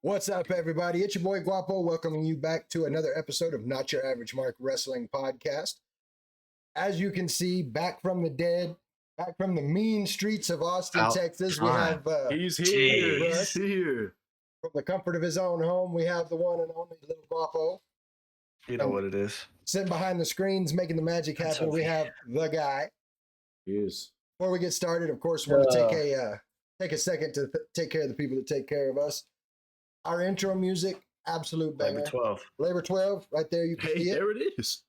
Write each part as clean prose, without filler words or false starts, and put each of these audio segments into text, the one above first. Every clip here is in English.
What's up, everybody? It's your boy Guapo, welcoming you back to another episode of Not Your Average Mark Wrestling Podcast. As you can see, back from the dead, back from the mean streets of Austin, About Texas, we time. have He's here. Jeez. He's here. from the comfort of his own home, we have the one and only little Guapo. You know what it is. Sitting behind the screens, making the magic That's happen, we okay. have the guy. He is. Before we get started, of course, we want to take a second to take care of the people that take care of us. Our intro music, absolute banger. Labor 12. Labor 12, right there, you can Hey, see it. there it is.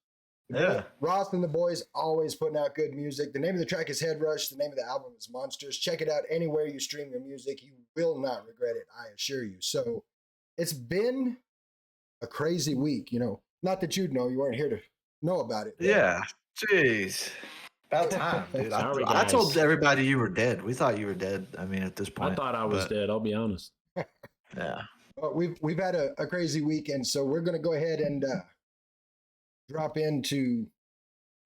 Yeah. Ross and the boys always putting out good music. The name of the track is Head Rush. The name of the album is Monsters. Check it out anywhere you stream your music. You will not regret it, I assure you. So it's been a crazy week, Not that you'd know, you weren't here to know about it. Yeah. Jeez. About time, dude. Sorry, I told guys. everybody you were dead. We thought you were dead. I mean, at this point. I thought I was but, dead. I'll be honest. Yeah. But we've had a crazy weekend, so we're going to go ahead and drop into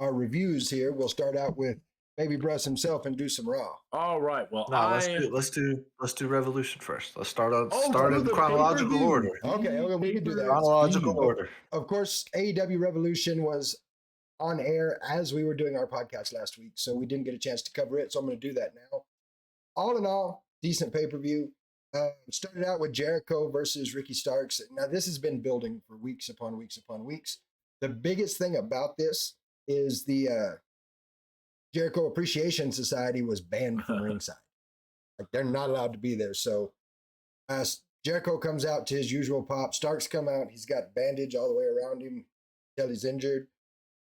our reviews here. We'll start out with Baby Bruss himself and do some Raw. All right. Well, No, let's do Revolution first. Let's start in through the chronological pay-per-view. order. Okay, we can do that. Chronological order. Of course, AEW Revolution was on air as we were doing our podcast last week, so we didn't get a chance to cover it, so I'm going to do that now. All in all, decent pay-per-view. Started out with Jericho versus Ricky Starks. Now, this has been building for weeks upon weeks upon weeks. The biggest thing about this is the Jericho Appreciation Society was banned from ringside. Like, they're not allowed to be there. So Jericho comes out to his usual pop. Starks come out. He's got bandage all the way around him until he's injured.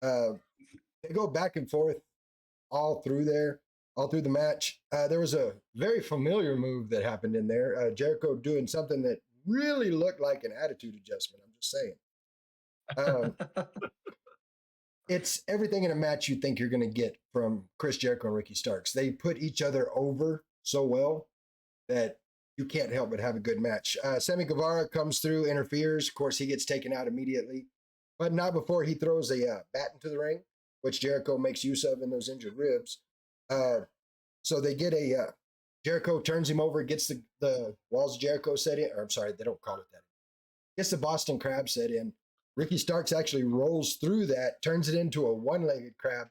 They go back and forth all through the match. There was a very familiar move that happened in there. Jericho doing something that really looked like an attitude adjustment. I'm just saying. It's everything in a match you think you're going to get from Chris Jericho and Ricky Starks. They put each other over so well that you can't help but have a good match. Sammy Guevara comes through, interferes. Of course, he gets taken out immediately, but not before he throws a bat into the ring, which Jericho makes use of in those injured ribs. So they get Jericho turns him over, gets the Walls of Jericho set in. Or I'm sorry, they don't call it that. Gets the Boston Crab set in. Ricky Starks actually rolls through that, turns it into a one-legged crab,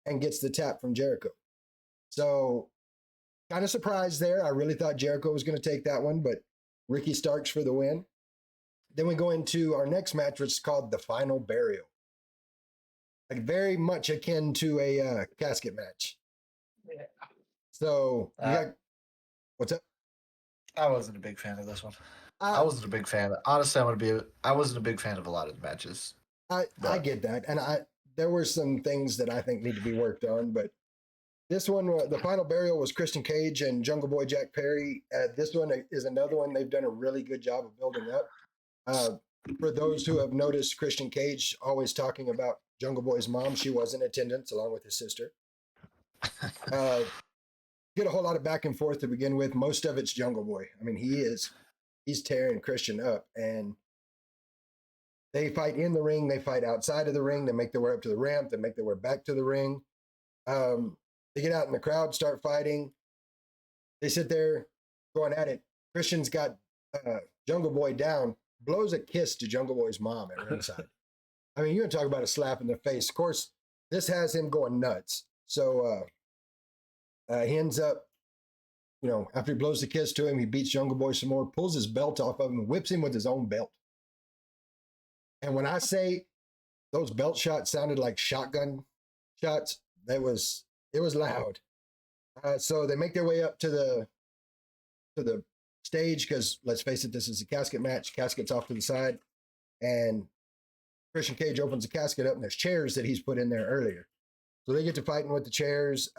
and gets the tap from Jericho. So kind of surprised there. I really thought Jericho was going to take that one, but Ricky Starks for the win. Then we go into our next match, which is called the Final Burial. Like very much akin to a casket match. Yeah. So what's up? I wasn't a big fan of this one. I wasn't a big fan. Honestly, I wasn't a big fan of a lot of the matches. I get that. And there were some things that I think need to be worked on, but this one, the Final Burial was Christian Cage and Jungle Boy Jack Perry. This one is another one they've done a really good job of building up. For those who have noticed, Christian Cage always talking about Jungle Boy's mom. She was in attendance along with his sister. Get a whole lot of back and forth to begin with. Most of it's Jungle Boy. I mean, he's tearing Christian up, and they fight in the ring. They fight outside of the ring. They make their way up to the ramp. They make their way back to the ring. They get out in the crowd, start fighting. They sit there going at it. Christian's got Jungle Boy down, blows a kiss to Jungle Boy's mom at ringside. I mean, you can talk about a slap in the face. Of course, this has him going nuts. So he ends up, after he blows the kiss to him, he beats Jungle Boy some more, pulls his belt off of him, and whips him with his own belt. And when I say those belt shots sounded like shotgun shots, it was loud. So they make their way up to the stage because, let's face it, this is a casket match. Casket's off to the side, and Christian Cage opens the casket up, and there's chairs that he's put in there earlier. So they get to fighting with the chairs.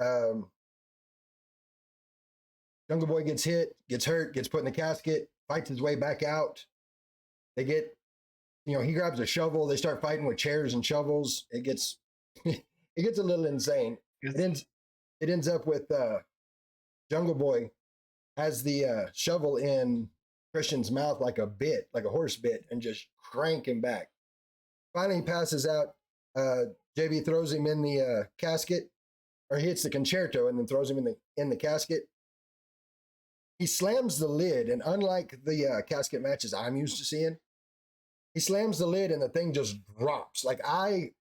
Jungle Boy gets hit, gets hurt, gets put in the casket, fights his way back out. They get, he grabs a shovel. They start fighting with chairs and shovels. It gets a little insane. It ends up with Jungle Boy has the shovel in Christian's mouth like a horse bit, and just crank him back. Finally, he passes out. JB throws him in the casket, or he hits the concerto and then throws him in the casket. he slams the lid, and unlike the casket matches I'm used to seeing, he slams the lid and the thing just drops. Like I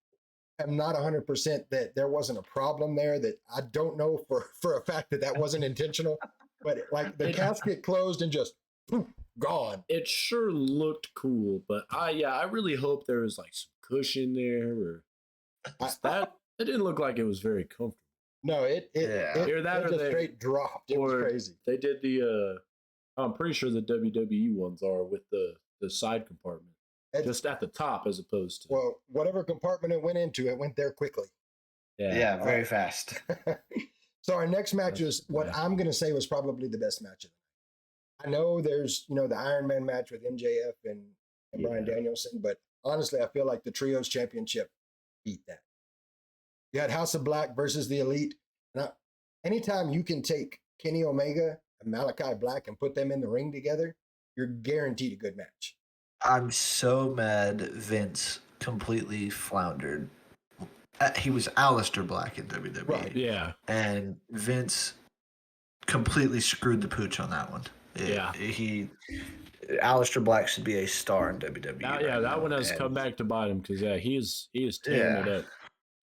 am not 100% that there wasn't a problem there. That I don't know for a fact that wasn't intentional, but like the casket closed and just poof, gone. It sure looked cool, but I really hope there was like some cushion there, or that it didn't look like it was very comfortable. No, Either that it or just they straight dropped. It was or crazy. they did the I'm pretty sure the WWE ones are with the side compartment just at the top as opposed to Well, whatever compartment it went into, it went there quickly. Yeah, very fast. So our next match That's was what I'm going to say was probably the best match of the night. I know there's the Iron Man match with MJF and Bryan Danielson, but honestly, I feel like the Trios Championship beat that. You had House of Black versus the Elite. Now, anytime you can take Kenny Omega and Malachi Black and put them in the ring together, you're guaranteed a good match. I'm so mad Vince completely floundered. He was Aleister Black in WWE. Right. Yeah. And Vince completely screwed the pooch on that one. Aleister Black should be a star in WWE. That one has come back to bite him because he is tearing it up.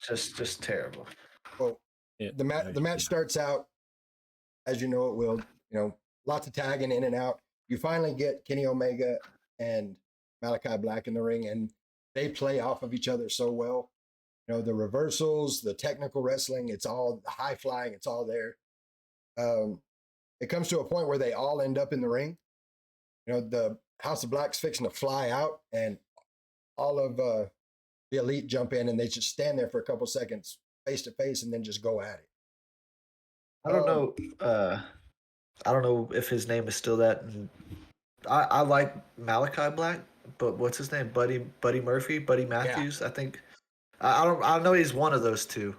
Just terrible. Well, the match starts out as you know it will. Lots of tagging in and out. You finally get Kenny Omega and Malachi Black in the ring, and they play off of each other so well. The reversals, the technical wrestling, it's all the high flying, it's all there. It comes to a point where they all end up in the ring. The House of Black's fixing to fly out, and all of the Elite jump in, and they just stand there for a couple seconds face to face and then just go at it. I don't know. I don't know if his name is still that. I like Malachi Black, but what's his name? Buddy Murphy, Buddy Matthews. Yeah. I think. I know he's one of those two.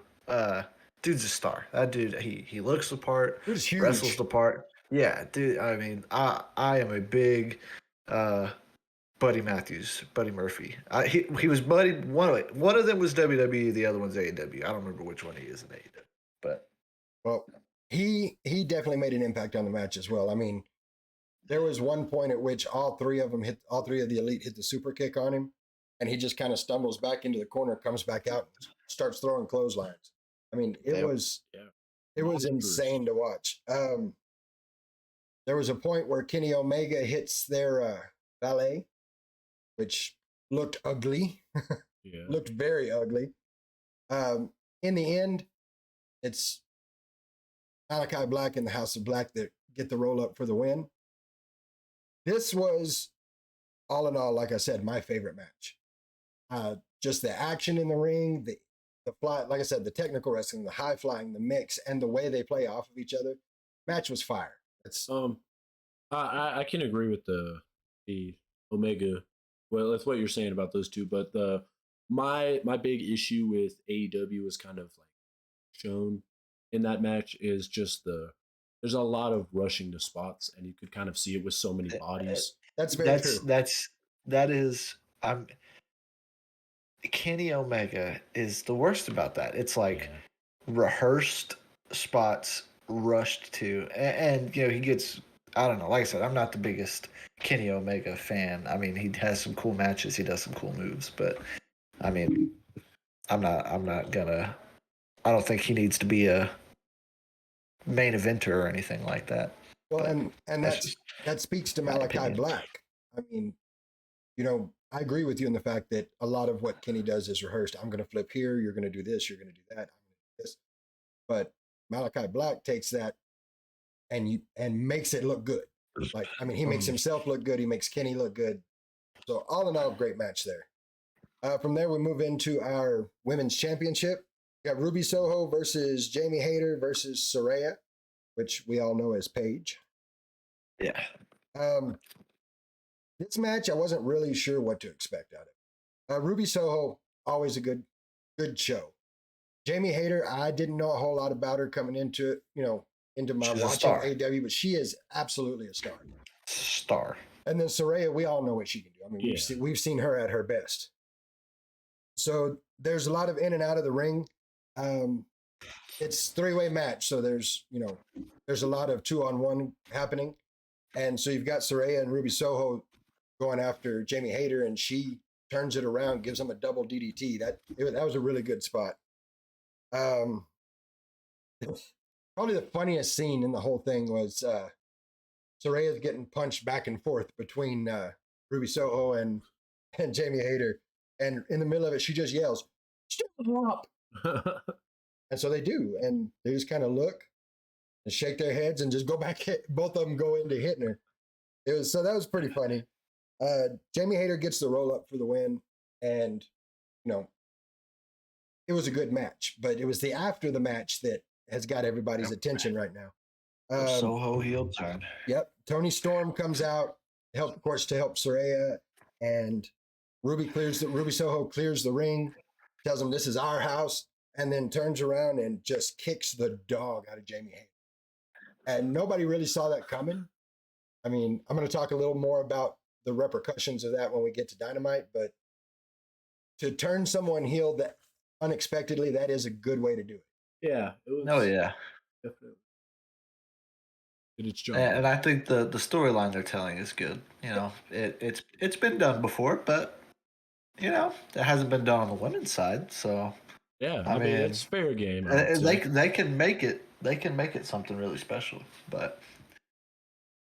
Dude's a star. That dude, he looks the part. Dude's huge. Wrestles the part. Yeah, dude. I mean, I am a big Buddy Matthews, Buddy Murphy. He was Buddy. One of them was WWE. The other one's AEW. I don't remember which one he is in AEW. But he definitely made an impact on the match as well. I mean, there was one point at which all three of the Elite hit the super kick on him, and he just kind of stumbles back into the corner, comes back out, and starts throwing clotheslines. I mean, it was insane to watch. There was a point where Kenny Omega hits their valet, which looked ugly. Looked very ugly. In the end, it's Malachi Black and the House of Black that get the roll up for the win. This was, all in all, like I said, my favorite match. Just the action in the ring, the fly, like I said, the technical wrestling, the high flying, the mix, and the way they play off of each other. Match was fire. It's I can agree with the Omega. Well, that's what you're saying about those two, but my big issue with AEW is kind of like shown in that match is just there's a lot of rushing to spots, and you could kind of see it with so many bodies. That's very true. That is Kenny Omega is the worst about that. It's like rehearsed spots rushed to, and he gets. I don't know. Like I said, I'm not the biggest Kenny Omega fan. I mean, he has some cool matches. He does some cool moves, but I mean, I'm not gonna. I don't think he needs to be a main eventer or anything like that. Well, and that speaks to Malachi Black. I mean, I agree with you in the fact that a lot of what Kenny does is rehearsed. I'm going to flip here. You're going to do this. You're going to do that. I'm going to do this. But Malachi Black takes that and makes it look good. Like, I mean, he makes himself look good. He makes Kenny look good. So all in all, great match there. From there, we move into our women's championship. We got Ruby Soho versus Jamie Hayter versus Saraya, which we all know as Paige. Yeah. This match, I wasn't really sure what to expect out of it. Ruby Soho, always a good show. Jamie Hayter, I didn't know a whole lot about her coming into it, into my watching AEW, but she is absolutely a star. Star. And then Saraya, we all know what she can do. I mean, we've seen her at her best. So there's a lot of in and out of the ring. It's 3-way match, so there's a lot of 2-on-1 happening. And so you've got Saraya and Ruby Soho going after Jamie Hayter, and she turns it around, gives him a double DDT. That was a really good spot. Probably the funniest scene in the whole thing was Soraya's getting punched back and forth between Ruby Soho and Jamie Hayter, and in the middle of it, she just yells, "Stop!" And so they do, and they just kind of look and shake their heads and just go back. Both of them go into hitting her. That was pretty funny. Jamie Hayter gets the roll up for the win, and it was a good match. But it was the after the match that has got everybody's attention right now. Soho heel turn. Yep. Tony Storm comes out, to help Saraya, and Ruby Soho clears the ring, tells him this is our house, and then turns around and just kicks the dog out of Jamie Hayter. And nobody really saw that coming. I mean, I'm going to talk a little more about the repercussions of that when we get to Dynamite, but to turn someone heel that unexpectedly, that is a good way to do it. Yeah. Definitely. It's and I think the storyline they're telling is good. It's been done before, but it hasn't been done on the women's side. So yeah, I mean it's fair game. They can make it. They can make it something really special. But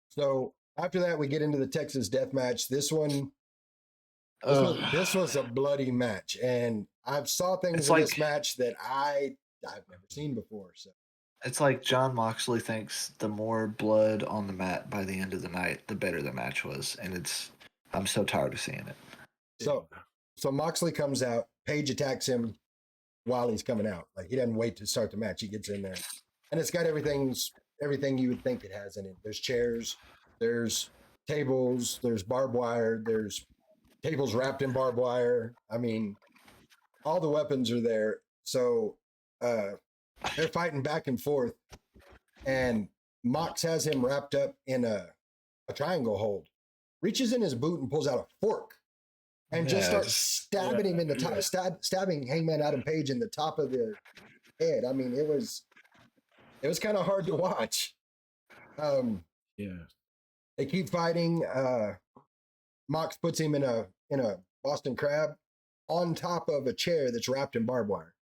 so after that, we get into the Texas Death Match. This was a bloody match, and I've saw things in this match that I've never seen before. So it's like Jon Moxley thinks the more blood on the mat by the end of the night, the better the match was, and I'm so tired of seeing it. So Moxley comes out. Paige attacks him while he's coming out. Like, he doesn't wait to start the match. He gets in there, and it's got everything you would think it has in it. There's chairs, there's tables, there's barbed wire, there's tables wrapped in barbed wire. I mean, all the weapons are there. So they're fighting back and forth, and Mox has him wrapped up in a triangle hold, reaches in his boot and pulls out a fork and just starts stabbing him in the top, stabbing Hangman Adam Page in the top of the head. I mean, it was kind of hard to watch. They keep fighting. Mox puts him in a Boston Crab on top of a chair that's wrapped in barbed wire.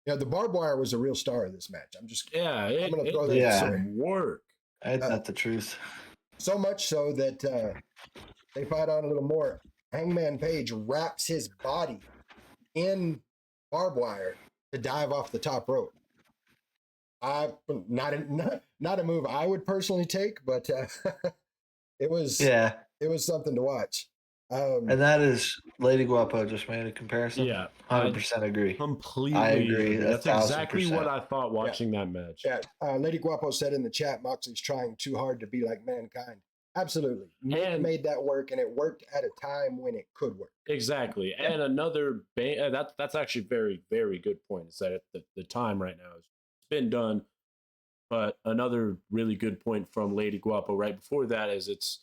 The barbed wire was a real star of this match. I'm going to throw that some work. That's the truth. So much so that they fight on a little more. Hangman Page wraps his body in barbed wire to dive off the top rope. Not a move I would personally take, but it was something to watch. And that is Lady Guapo just made a comparison. Yeah, 100% agree. Completely I agree. That's exactly what I thought watching that match. Yeah, Lady Guapo said in the chat, Moxley's trying too hard to be like Mankind. Absolutely. Nick made that work, and it worked at a time when it could work. Exactly. And another that's actually very, very good point. Is that the time right now it's been done, but another really good point from Lady Guapo right before that is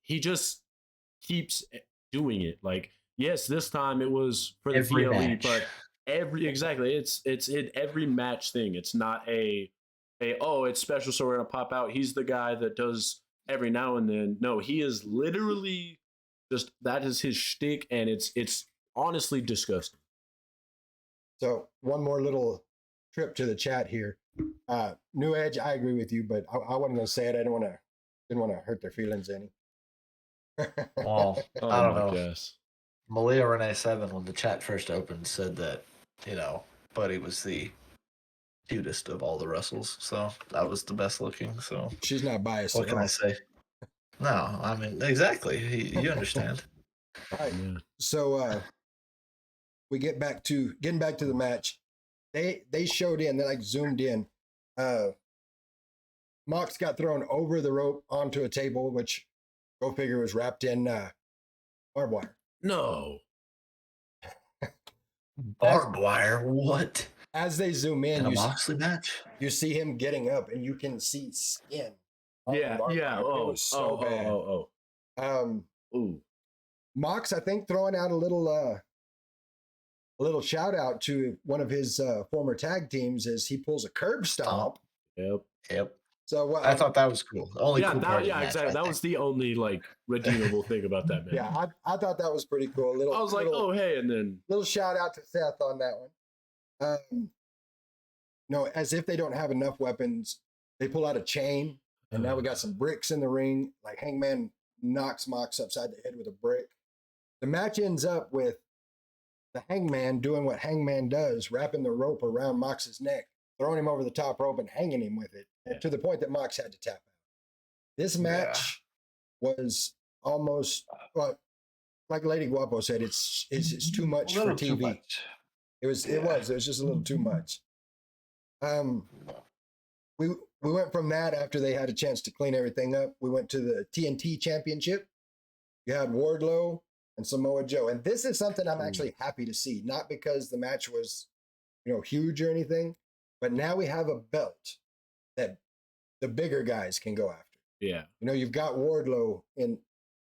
he just keeps doing it. Like, yes, this time it was for the PLE, but it's in every match thing. It's not it's special, so we're gonna pop out. He's the guy that does every now and then. No, he is literally just, that is his shtick, and it's honestly disgusting. So one more little trip to the chat here. New Edge, I agree with you, but I wasn't going to say it. I didn't want to hurt their feelings any. Well, I don't know. Guess. Malia Renee 7, when the chat first opened, said that Buddy was the cutest of all the Russells, so that was the best looking. So she's not biased. What can I say? No, I mean, exactly. You understand. All right. Yeah. So we getting back to the match. They showed in. They zoomed in. Mox got thrown over the rope onto a table, which go figure was wrapped in barbed wire. No. Barbed wire? What? As they zoom in, a Moxley match, you see him getting up, and you can see skin. Yeah. It was so bad. Ooh. Mox, I think, throwing out a little shout out to one of his former tag teams as he pulls a curb stomp. Yep. So I thought that was cool. The only Yeah, cool part of the match, exactly. I That think. was the only like redeemable thing about that match. yeah, I thought that was pretty cool. I was like, oh hey, and then little shout out to Seth on that one. As if they don't have enough weapons, they pull out a chain, and now we got some bricks in the ring. Like Hangman knocks Mox upside the head with a brick. The match ends up with the Hangman doing what Hangman does, wrapping the rope around Mox's neck, throwing him over the top rope and hanging him with it, to the point that Mox had to tap out. This match was almost, well, like Lady Guapo said, it's too much for TV. Too much. It was just a little too much. We went from that after they had a chance to clean everything up. We went to the TNT Championship. You had Wardlow and Samoa Joe, and this is something I'm actually happy to see. Not because the match was, huge or anything, but now we have a belt that the bigger guys can go after. yeah, You've got Wardlow in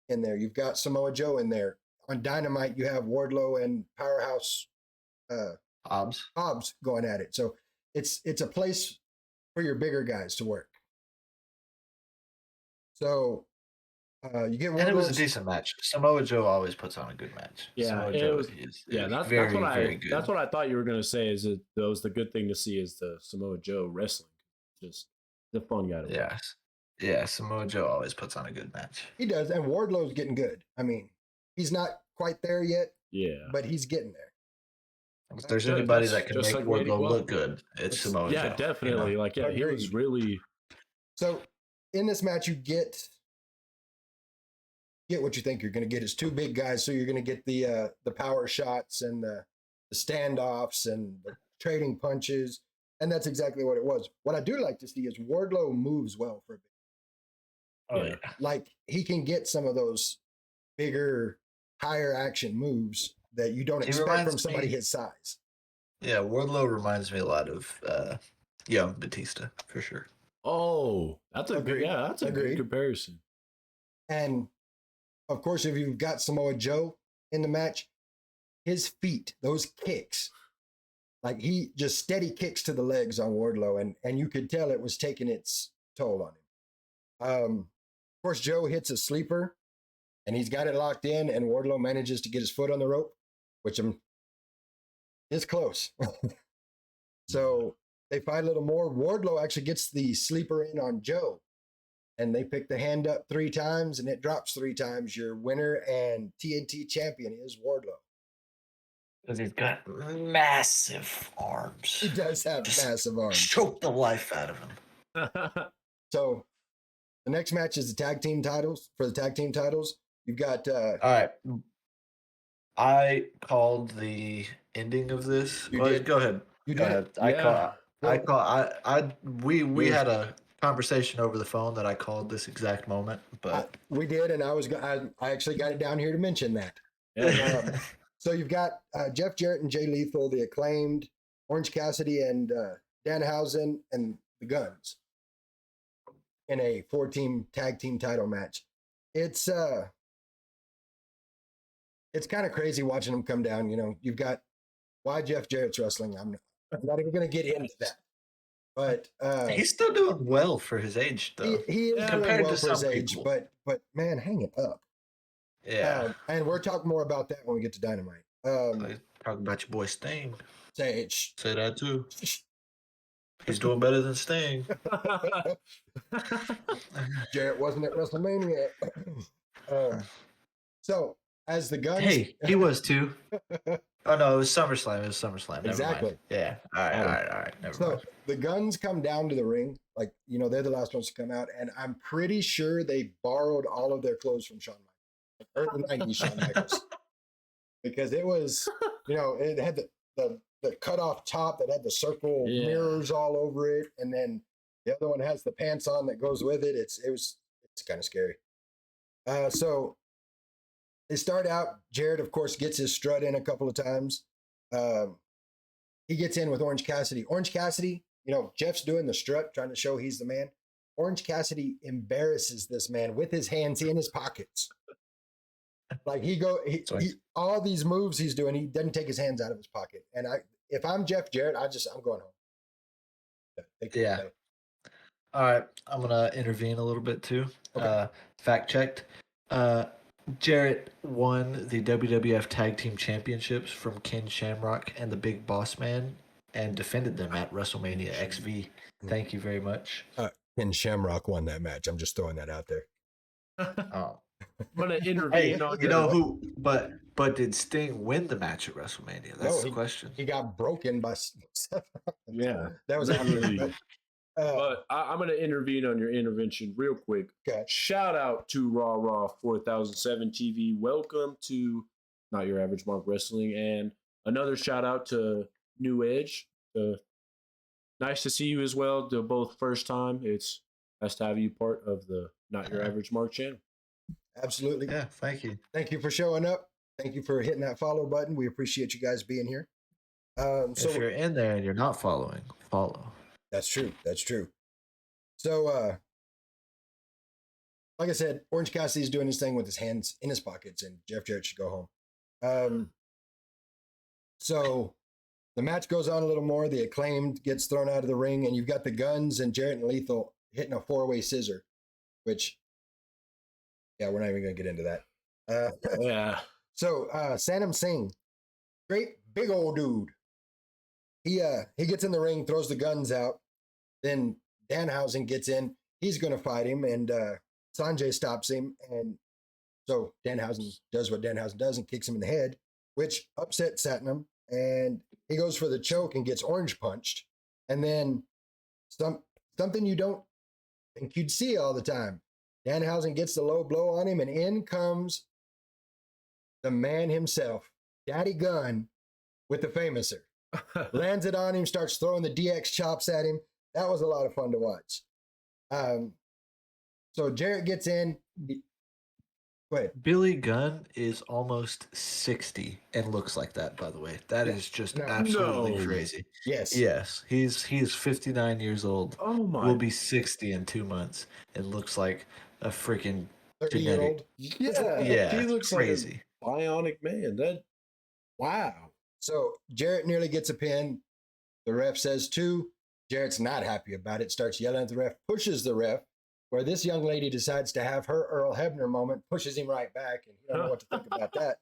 there. You've got Samoa Joe in there. On Dynamite, you have Wardlow and Powerhouse Hobbs going at it. So it's a place for your bigger guys to work. So you get Wardlow. And it was a decent match. Samoa Joe always puts on a good match. Yeah, Samoa it Joe was- is that's very, what very good. That's what I thought you were gonna say. Is that was the good thing to see is the Samoa Joe wrestling. Just the fun guy to watch. Yes. Yeah, Samoa Joe always puts on a good match. He does, and Wardlow's getting good. I mean, he's not quite there yet, Yeah, but he's getting there. If there's Just- anybody that's that can just make like Lady Wardlow Guapo. look good, it's Samoa Joe. yeah, definitely. you know? Like, yeah, he was Agreed. really. So in this match, you get what you think you're going to get. Is two big guys, so you're going to get the power shots and the standoffs and the trading punches, and that's exactly what it was. What I do like to see is Wardlow moves well for a bit. Oh, Yeah. yeah. Like he can get some of those bigger, higher action moves that you don't He expect reminds from somebody me- his size. Yeah, Wardlow reminds me a lot of young Batista, for sure. Oh, that's a Agreed. good. Yeah, that's a Agreed. good comparison. And of course, if you've got Samoa Joe in the match, his feet, those kicks, like he just steady kicks to the legs on Wardlow, and you could tell it was taking its toll on him. Of course, Joe hits a sleeper, and he's got it locked in, and Wardlow manages to get his foot on the rope, which is close. So they fight a little more. Wardlow actually gets the sleeper in on Joe, and they pick the hand up 3 times, and it drops 3 times. Your winner and TNT champion is Wardlow. Because he's got massive arms. He does have Just massive arms. Choke the life out of him. So the next match is the tag team titles. For the tag team titles, you've got All right. I called the ending of this. You Well, did? Go ahead. you Go did ahead. Yeah. We had a conversation over the phone that I called this exact moment, but we did, and I actually got it down here to mention that. Yeah. So you've got Jeff Jarrett and Jay Lethal, the Acclaimed, Orange Cassidy and Danhausen, and the Guns in a 4-team tag team title match. It's kind of crazy watching them come down. You've got why Jeff Jarrett's wrestling. I'm not even going to get into that, but he's still doing well for his age, though. he is doing compared well to for his some age. people. But man, hang it up. Yeah. And we'll talk more about that when we get to Dynamite. Talk about your boy Sting. Sage. Say that too. He's doing better than Sting. Jarrett wasn't at WrestleMania. So as the Guns, Hey, he was too. Oh no, it was SummerSlam. Never Exactly. mind. Yeah. All right. Never so mind. the Guns come down to the ring, like they're the last ones to come out, and I'm pretty sure they borrowed all of their clothes from Shawn Michaels, early '90s Shawn Michaels, because it was, it had the cut off top that had the circle mirrors all over it, and then the other one has the pants on that goes with it. It's kind of scary. So they start out. Jarrett, of course, gets his strut in a couple of times. He gets in with Orange Cassidy. Orange Cassidy, Jeff's doing the strut, trying to show he's the man. Orange Cassidy embarrasses this man with his hands in his pockets. Like all these moves he's doing, he doesn't take his hands out of his pocket. And if I'm Jeff Jarrett, I'm going home. Yeah. All right, I'm gonna intervene a little bit too. Okay. Fact checked. Jarrett won the WWF Tag Team Championships from Ken Shamrock and the Big Boss Man, and defended them at WrestleMania XV. Thank you very much. Ken Shamrock won that match. I'm just throwing that out there. Oh, I'm gonna hey, intervene on you your. know who? But did Sting win the match at WrestleMania? That's the question. He got broken by Seth Rollins. Yeah, That was after. literally. But, But I'm going to intervene on your intervention real quick. okay. Shout out to Raw 4007 TV. Welcome to Not Your Average Mark Wrestling. And another shout out to New Edge. Nice to see you as well. They're both first time. It's nice to have you part of the Not Your Average Mark channel. Absolutely. Yeah, thank you. Thank you for showing up. Thank you for hitting that follow button. We appreciate you guys being here. So If you're in there and you're not following, follow. That's true. That's true. So, like I said, Orange Cassidy's doing his thing with his hands in his pockets, and Jeff Jarrett should go home. So the match goes on a little more. The Acclaimed gets thrown out of the ring, and you've got the Guns and Jarrett and Lethal hitting a 4-way scissor, which, yeah, we're not even going to get into that. Yeah. So Sanam Singh, great big old dude. He gets in the ring, throws the Guns out. Then Danhausen gets in. He's going to fight him, and Sanjay stops him. And so Danhausen does what Danhausen does and kicks him in the head, which upsets Satnam. And he goes for the choke and gets orange punched. And then something you don't think you'd see all the time. Danhausen gets the low blow on him, and in comes the man himself, Daddy Gunn, with the Famouser. Lands it on him, starts throwing the DX chops at him. That was a lot of fun to watch. So Jarrett gets in. Go ahead. Billy Gunn is almost 60 and looks like that, by the way. That is just absolutely crazy. Yes. Yes. He's 59 years old. Oh my. Will be 60 in 2 months and looks like a freaking 30-year-old. Yeah. He looks crazy. Like a bionic man. Wow. So Jarrett nearly gets a pin. The ref says 2. Jarrett's not happy about it, starts yelling at the ref, pushes the ref, where this young lady decides to have her Earl Hebner moment, pushes him right back, and you don't know what to think about that.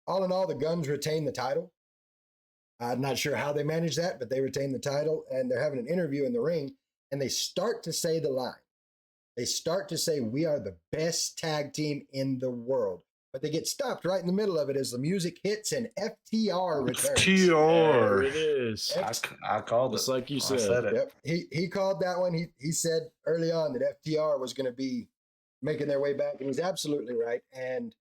All in all, the Guns retain the title. I'm not sure how they managed that, but they retain the title, and they're having an interview in the ring, and they start to say the line. They start to say, "We are the best tag team in the world." But they get stopped right in the middle of it as the music hits and FTR returns. There it is. I called Just it. like you I said. said it. Yep. He called that one. He said early on that FTR was going to be making their way back, and he's absolutely right. And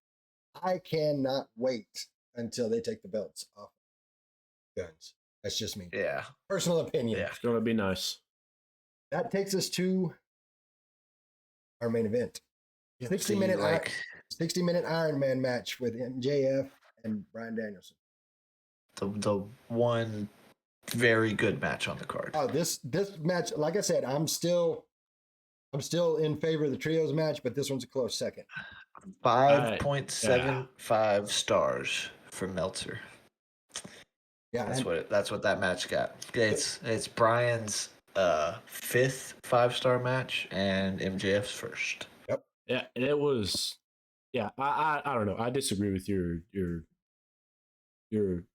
I cannot wait until they take the belts off Guns. That's just me. Yeah. Personal opinion. Yeah. It's going to be nice. That takes us to our main event. 60-minute Iron Man match with MJF and Bryan Danielson. The one very good match on the card. Oh, this match, like I said, I'm still in favor of the trios match, but this one's a close second. 5.75 stars for Meltzer. Yeah, that's what that match got. It's Brian's 5th 5-star match and MJF's 1st. Yep. Yeah, it was. Yeah, I don't know. I disagree with your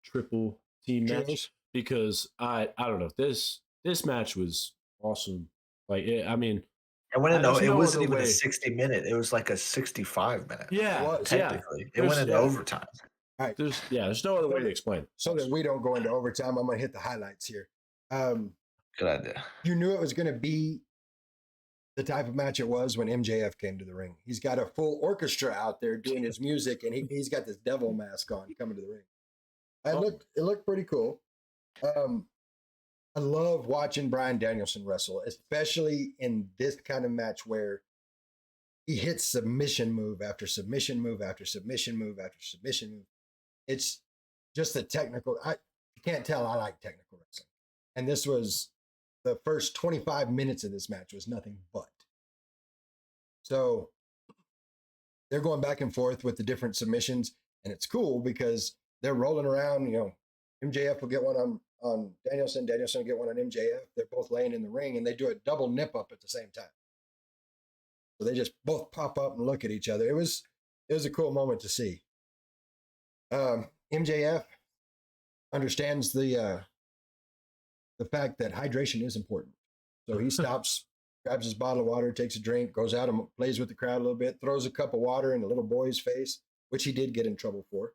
triple team match because I don't know. This match was awesome. Like I mean, it wasn't even a 60-minute. It was like a 65-minute. Yeah, technically, it went into overtime. All right. There's no other way to explain it. So that we don't go into overtime, I'm going to hit the highlights here. Good idea. You knew it was going to be the type of match it was when MJF came to the ring. He's got a full orchestra out there doing his music, and he's got this devil mask on coming to the ring. It looked pretty cool. I love watching Bryan Danielson wrestle, especially in this kind of match where he hits submission move after submission move after submission move after submission move. It's just a technical. You can't tell I like technical wrestling. And this was the first 25 minutes of this match was nothing but. So they're going back and forth with the different submissions, and it's cool because they're rolling around. MJF will get one on on Danielson. Danielson will get one on MJF. They're both laying in the ring, and they do a double nip up at the same time. So they just both pop up and look at each other. It was a cool moment to see. MJF understands the fact that hydration is important. So he stops, grabs his bottle of water, takes a drink, goes out and plays with the crowd a little bit, throws a cup of water in a little boy's face, which he did get in trouble for.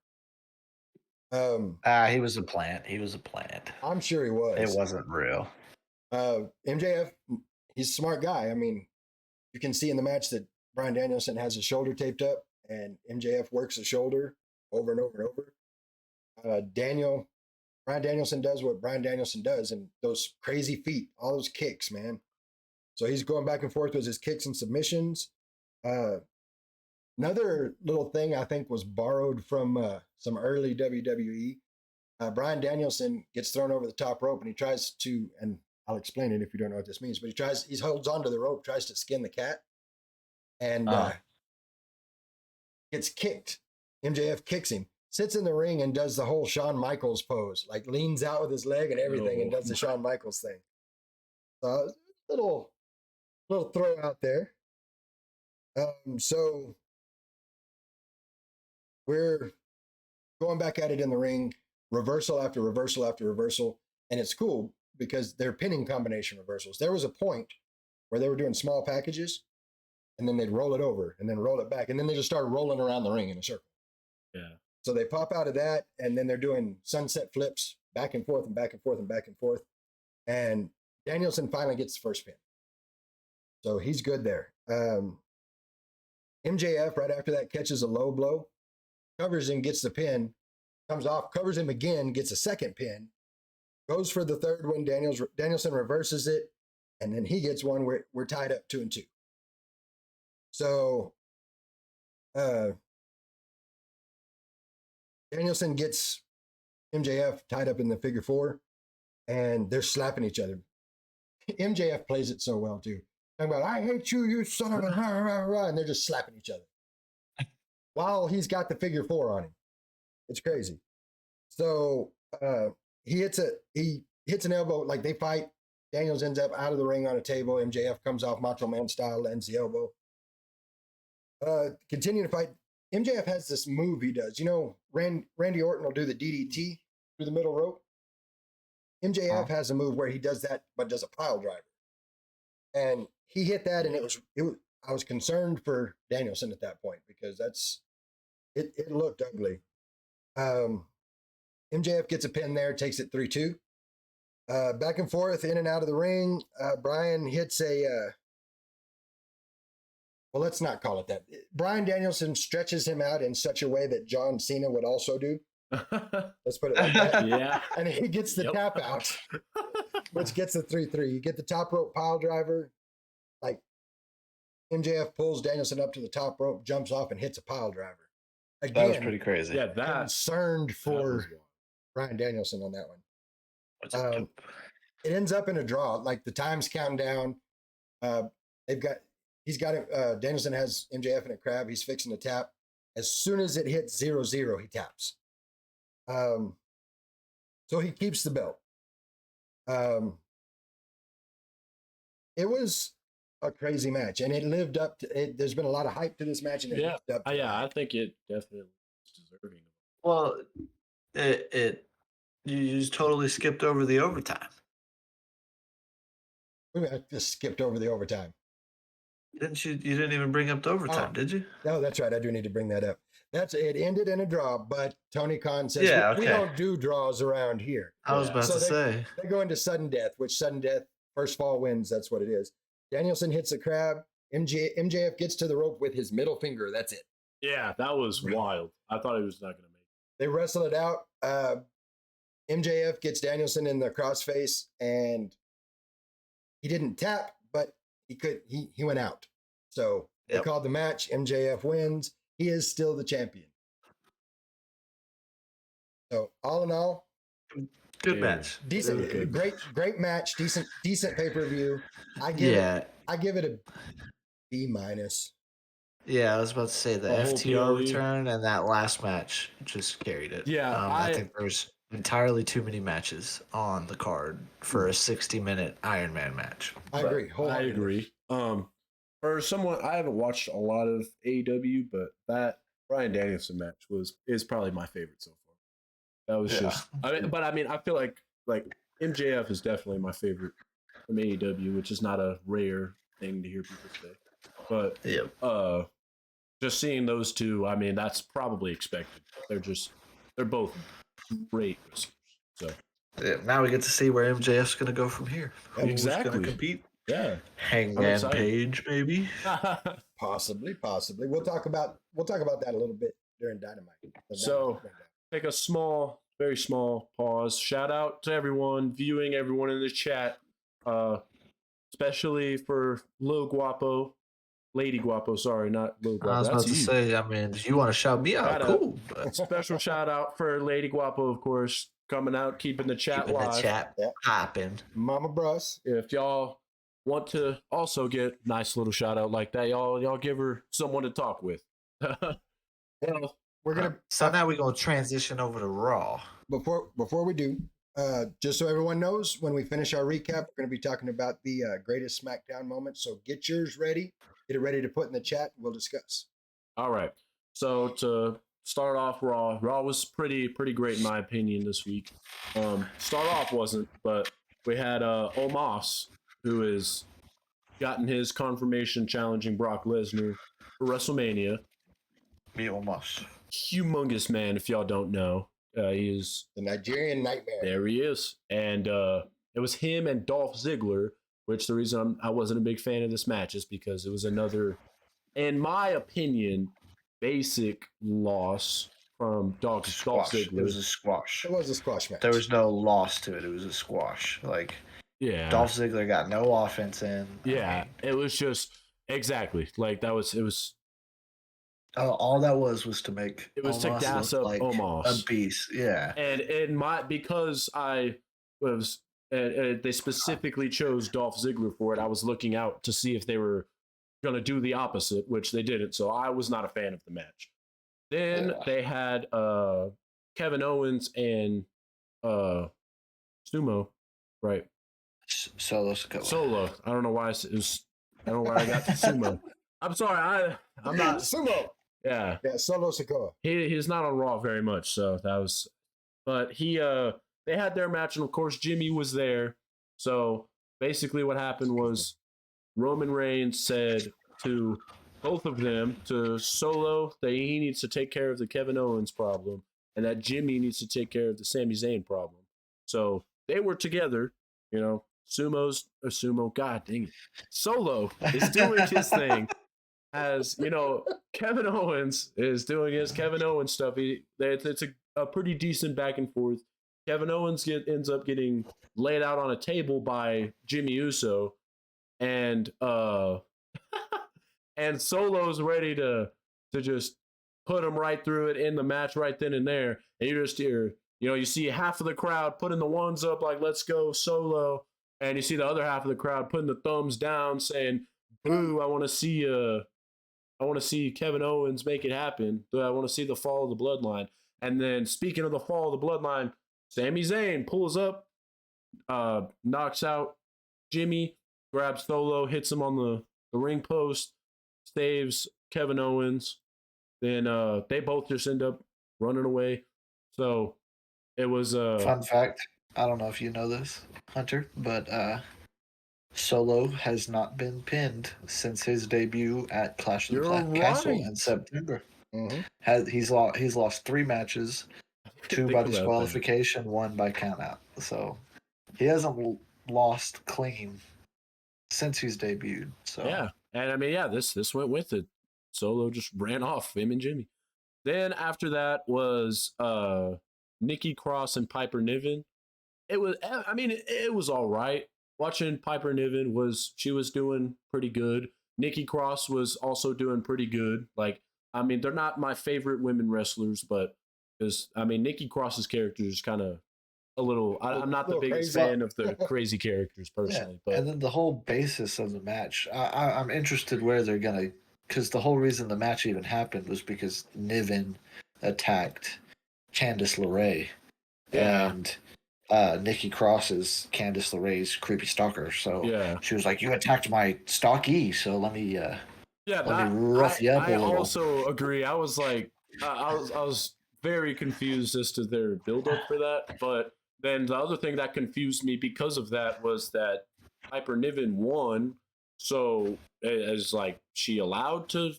He was a plant. He was a plant. I'm sure he was. It wasn't real. MJF, he's a smart guy. I mean, you can see in the match that Bryan Danielson has his shoulder taped up, and MJF works the shoulder over and over and over. Bryan Danielson does what Bryan Danielson does, and those crazy feet, all those kicks, man. So he's going back and forth with his kicks and submissions. Another little thing I think was borrowed from some early WWE. Bryan Danielson gets thrown over the top rope, and he tries to, and I'll explain it if you don't know what this means, but he holds onto the rope, tries to skin the cat, and gets kicked. MJF kicks him, sits in the ring and does the whole Shawn Michaels pose, like leans out with his leg and everything, and does the Shawn Michaels thing. So little throw out there. So we're going back at it in the ring, reversal after reversal after reversal, and it's cool because they're pinning combination reversals. There was a point where they were doing small packages, and then they'd roll it over and then roll it back, and then they just started rolling around the ring in a circle. Yeah. So they pop out of that, and then they're doing sunset flips back and forth and back and forth and back and forth. And Danielson finally gets the first pin. So he's good there. MJF, right after that, catches a low blow, covers him, gets the pin, comes off, covers him again, gets a second pin, goes for the third one. Danielson reverses it, and then he gets one where we're tied up 2-2. So Danielson gets MJF tied up in the figure four, and they're slapping each other. MJF plays it so well, too. Talking about, I hate you, you son of a rah, rah, rah, and they're just slapping each other while he's got the figure four on him. It's crazy. So he hits an elbow, like they fight. Daniels ends up out of the ring on a table. MJF comes off Macho Man style, lands the elbow. Continue to fight. MJF has this move he does. You know, Randy Orton will do the DDT through the middle rope. MJF has a move where he does that, but does a pile driver. And he hit that, and I was concerned for Danielson at that point because it looked ugly. MJF gets a pin there, takes it 3-2. Back and forth, in and out of the ring. Bryan hits well, let's not call it that. Bryan Danielson stretches him out in such a way that John Cena would also do. Let's put it like that. Yeah. And he gets the tap out, which gets the 3-3. You get the top rope pile driver. Like MJF pulls Danielson up to the top rope, jumps off, and hits a pile driver. Again, That was pretty crazy. Yeah, concerned for Bryan Danielson on that one. It ends up in a draw. Like the time's counting down. Danielson has MJF in a crab. He's fixing to tap. As soon as it hits 0-0, he taps. So he keeps the belt. It was a crazy match, and it lived up to it. There's been a lot of hype to this match, and it lived up to I think it definitely is deserving. Well, you just totally skipped over the overtime. I just skipped over the overtime. Didn't you? You didn't even bring up the overtime, did you? No, that's right. I do need to bring that up. It ended in a draw, but Tony Khan says we don't do draws around here. I was about to say. They go into sudden death, which sudden death, first fall wins. That's what it is. Danielson hits a crab. MJF gets to the rope with his middle finger. That's it. Yeah, that was wild. I thought he was not going to make it. They wrestle it out. MJF gets Danielson in the crossface, and he didn't tap, but he went out. So they called the match. MJF wins. He is still the champion. So all in all, good match. Decent, really good. Great match. Decent pay-per-view. I give it a B-. Yeah, I was about to say the FTR return and that last match just carried it. Yeah, I think there's entirely too many matches on the card for a 60-minute Iron Man match. I agree. I Wholeheartedly. agree. For someone, I haven't watched a lot of AEW, but that Bryan Danielson match is probably my favorite so far. That was just, I feel like MJF is definitely my favorite from AEW, which is not a rare thing to hear people say. But just seeing those two, I mean, that's probably expected. They're both great wrestlers. So Yeah, now we get to see where MJF's going to go from here. Who's Exactly. going to compete? yeah, Hangman excited. Page, maybe. Possibly. We'll talk about that a little bit during Dynamite. So take a very small pause. Shout out to everyone viewing, everyone in the chat, especially for Lil Guapo, Lady Guapo. Sorry, not Lil Guapo. I was about That's to you. say, I mean, if you want to shout me out, Shout out. cool. But Special shout out for Lady Guapo, of course, coming out, keeping the chat keeping live. the chat popping. Mama Bruss. If y'all want to also get nice little shout out like that, y'all give her someone to talk with. Well, We're gonna So now we're gonna transition over to Raw. before we do, just so everyone knows, when we finish our recap, we're gonna be talking about the greatest SmackDown moments. So get yours ready. Get it ready to put in the chat. We'll discuss. all right. So to start off, Raw was pretty great in my opinion this week. Start off wasn't, but we had Omos, who has gotten his confirmation challenging Brock Lesnar for WrestleMania. Me almost. Humongous man, if y'all don't know. He is The Nigerian Nightmare. there. He is, and it was him and Dolph Ziggler. Which the reason I wasn't a big fan of this match is because it was another, in my opinion, basic loss from Dolph Ziggler. It was a squash. It was a squash match. There was no loss to it. It was a squash. Like Yeah, Dolph Ziggler got no offense in. Yeah, it was just exactly like that. It was. All that was to make. It was to Omos gas look up like Omos. a beast. Yeah. And in my because I was they specifically chose Dolph Ziggler for it. I was looking out to see if they were going to do the opposite, which they didn't. So I was not a fan of the match. Then they had Kevin Owens and Sumo, right? Solo Sikoa. Solo. I don't know why it was. I don't know why I got to Sumo. I'm sorry. I'm not. Sumo. Yeah. Yeah, Solo Sikoa. He's not on Raw very much, so that was. But they had their match, and of course Jimmy was there. So basically, what happened was Roman Reigns said to both of them, to Solo, that he needs to take care of the Kevin Owens problem, and that Jimmy needs to take care of the Sami Zayn problem. So they were together, Sumo, God dang it. Solo is doing his thing. As Kevin Owens is doing his Kevin Owens stuff. It's a pretty decent back and forth. Kevin Owens ends up getting laid out on a table by Jimmy Uso, and and Solo's ready to just put him right through it in the match right then and there. And you just hear, you see half of the crowd putting the ones up like "Let's go Solo," and you see the other half of the crowd putting the thumbs down, saying, "Boo! I want to see Kevin Owens make it happen. I want to see the fall of the bloodline." And then, speaking of the fall of the bloodline, Sami Zayn pulls up, knocks out Jimmy, grabs Solo, hits him on the ring post, saves Kevin Owens. Then they both just end up running away. So it was Fun fact. I don't know if you know this, Hunter, but Solo has not been pinned since his debut at Clash of the Castle in September. Mm-hmm. He's lost 3 matches, 2 by disqualification, 1 by countout. So he hasn't lost clean since he's debuted. So yeah, and I mean, this went with it. Solo just ran off him and Jimmy. Then after that was Nikki Cross and Piper Niven. It was all right. Watching Piper Niven she was doing pretty good. Nikki Cross was also doing pretty good. They're not my favorite women wrestlers, but because Nikki Cross's character is kind of a little. I'm not the biggest fan of the crazy characters personally, but and then the whole basis of the match, I'm interested where they're gonna, because the whole reason the match even happened was because Niven attacked Candice LeRae. Yeah. and Nikki Cross is Candice LeRae's creepy stalker. So Yeah. she was like, "You attacked my stalkie, so let me rough you up a I little." also agree. I was like, I was very confused as to their buildup for that. But then the other thing that confused me because of that was that Piper Niven won. So is like she allowed to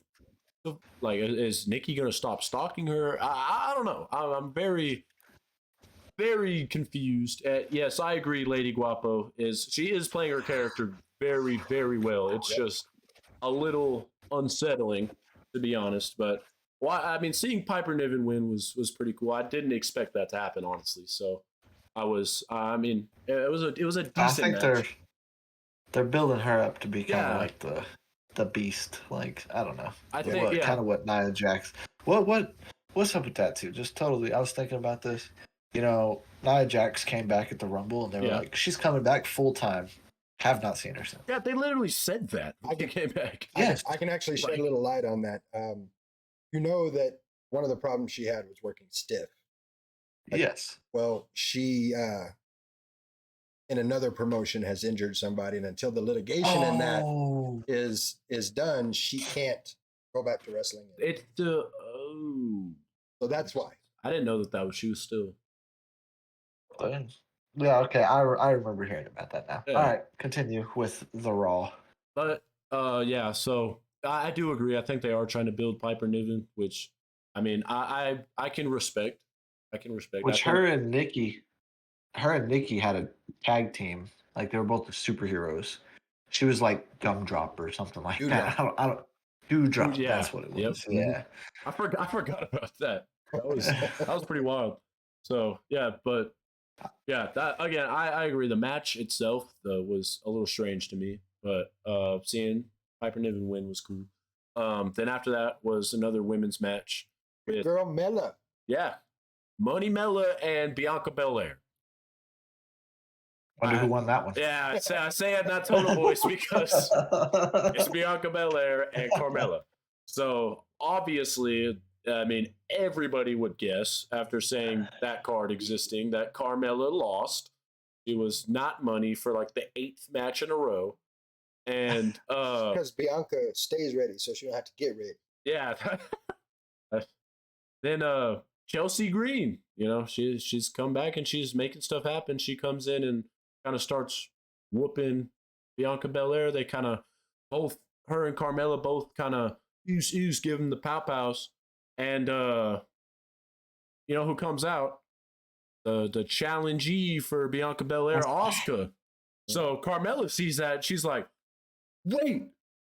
like is Nikki gonna stop stalking her? I don't know. I'm very very confused. Yes, I agree. Lady Guapo is she is playing her character very very well. It's just a little unsettling, to be honest. But well, I mean, seeing Piper Niven win was pretty cool. I didn't expect that to happen, honestly. So I was, I mean, it was a I decent think match. they're building her up to be kind of Yeah, like the beast. Like I don't know, I Yeah. think what yeah, kind of what Nia Jax. What's up with that too? Just totally. I was thinking about this. Nia Jax came back at the Rumble, and they were yeah, like, "She's coming back full time." Have not seen her since. yeah. They literally said that I when they can came back. Yes. I can actually shed Like, a little light on that. You know that one of the problems she had was working stiff. Like, Yes. well, she in another promotion has injured somebody, and until the litigation in that Oh. is done, she can't go back to wrestling. it's the oh, So that's why. I didn't know that was she was still. Yeah. Okay. I remember hearing about that now. All Yeah, right. Continue with the Raw. but yeah. So I do agree. I think they are trying to build Piper Niven, which I mean, I can respect. I can respect. I Which think her and Nikki had a tag team. Like they were both the superheroes. She was like Gumdrop or something like Dewdrop. that. I don't Dewdrop. Yeah, That's what it yep. was. Yeah. I forgot about that. That was pretty wild. So yeah, but yeah, that again, I agree. The match itself was a little strange to me, but seeing Piper Niven win was cool. Then after that was another women's match with Girl Mella. yeah, Money Mella and Bianca Belair. Wonder who won that one. Yeah, I say it in that tone of voice because it's Bianca Belair and Carmella. So obviously, I mean, everybody would guess after saying that card existing that Carmella lost. It was not money for like the 8th match in a row. And Because Bianca stays ready, so she don't have to get ready. yeah. Then Chelsea Green, she's come back and she's making stuff happen. She comes in and kind of starts whooping Bianca Belair. They kind of both her and Carmella both kind of use give them the pow pows. And who comes out? The challengee for Bianca Belair, Asuka. So Carmella sees that, she's like, "Wait,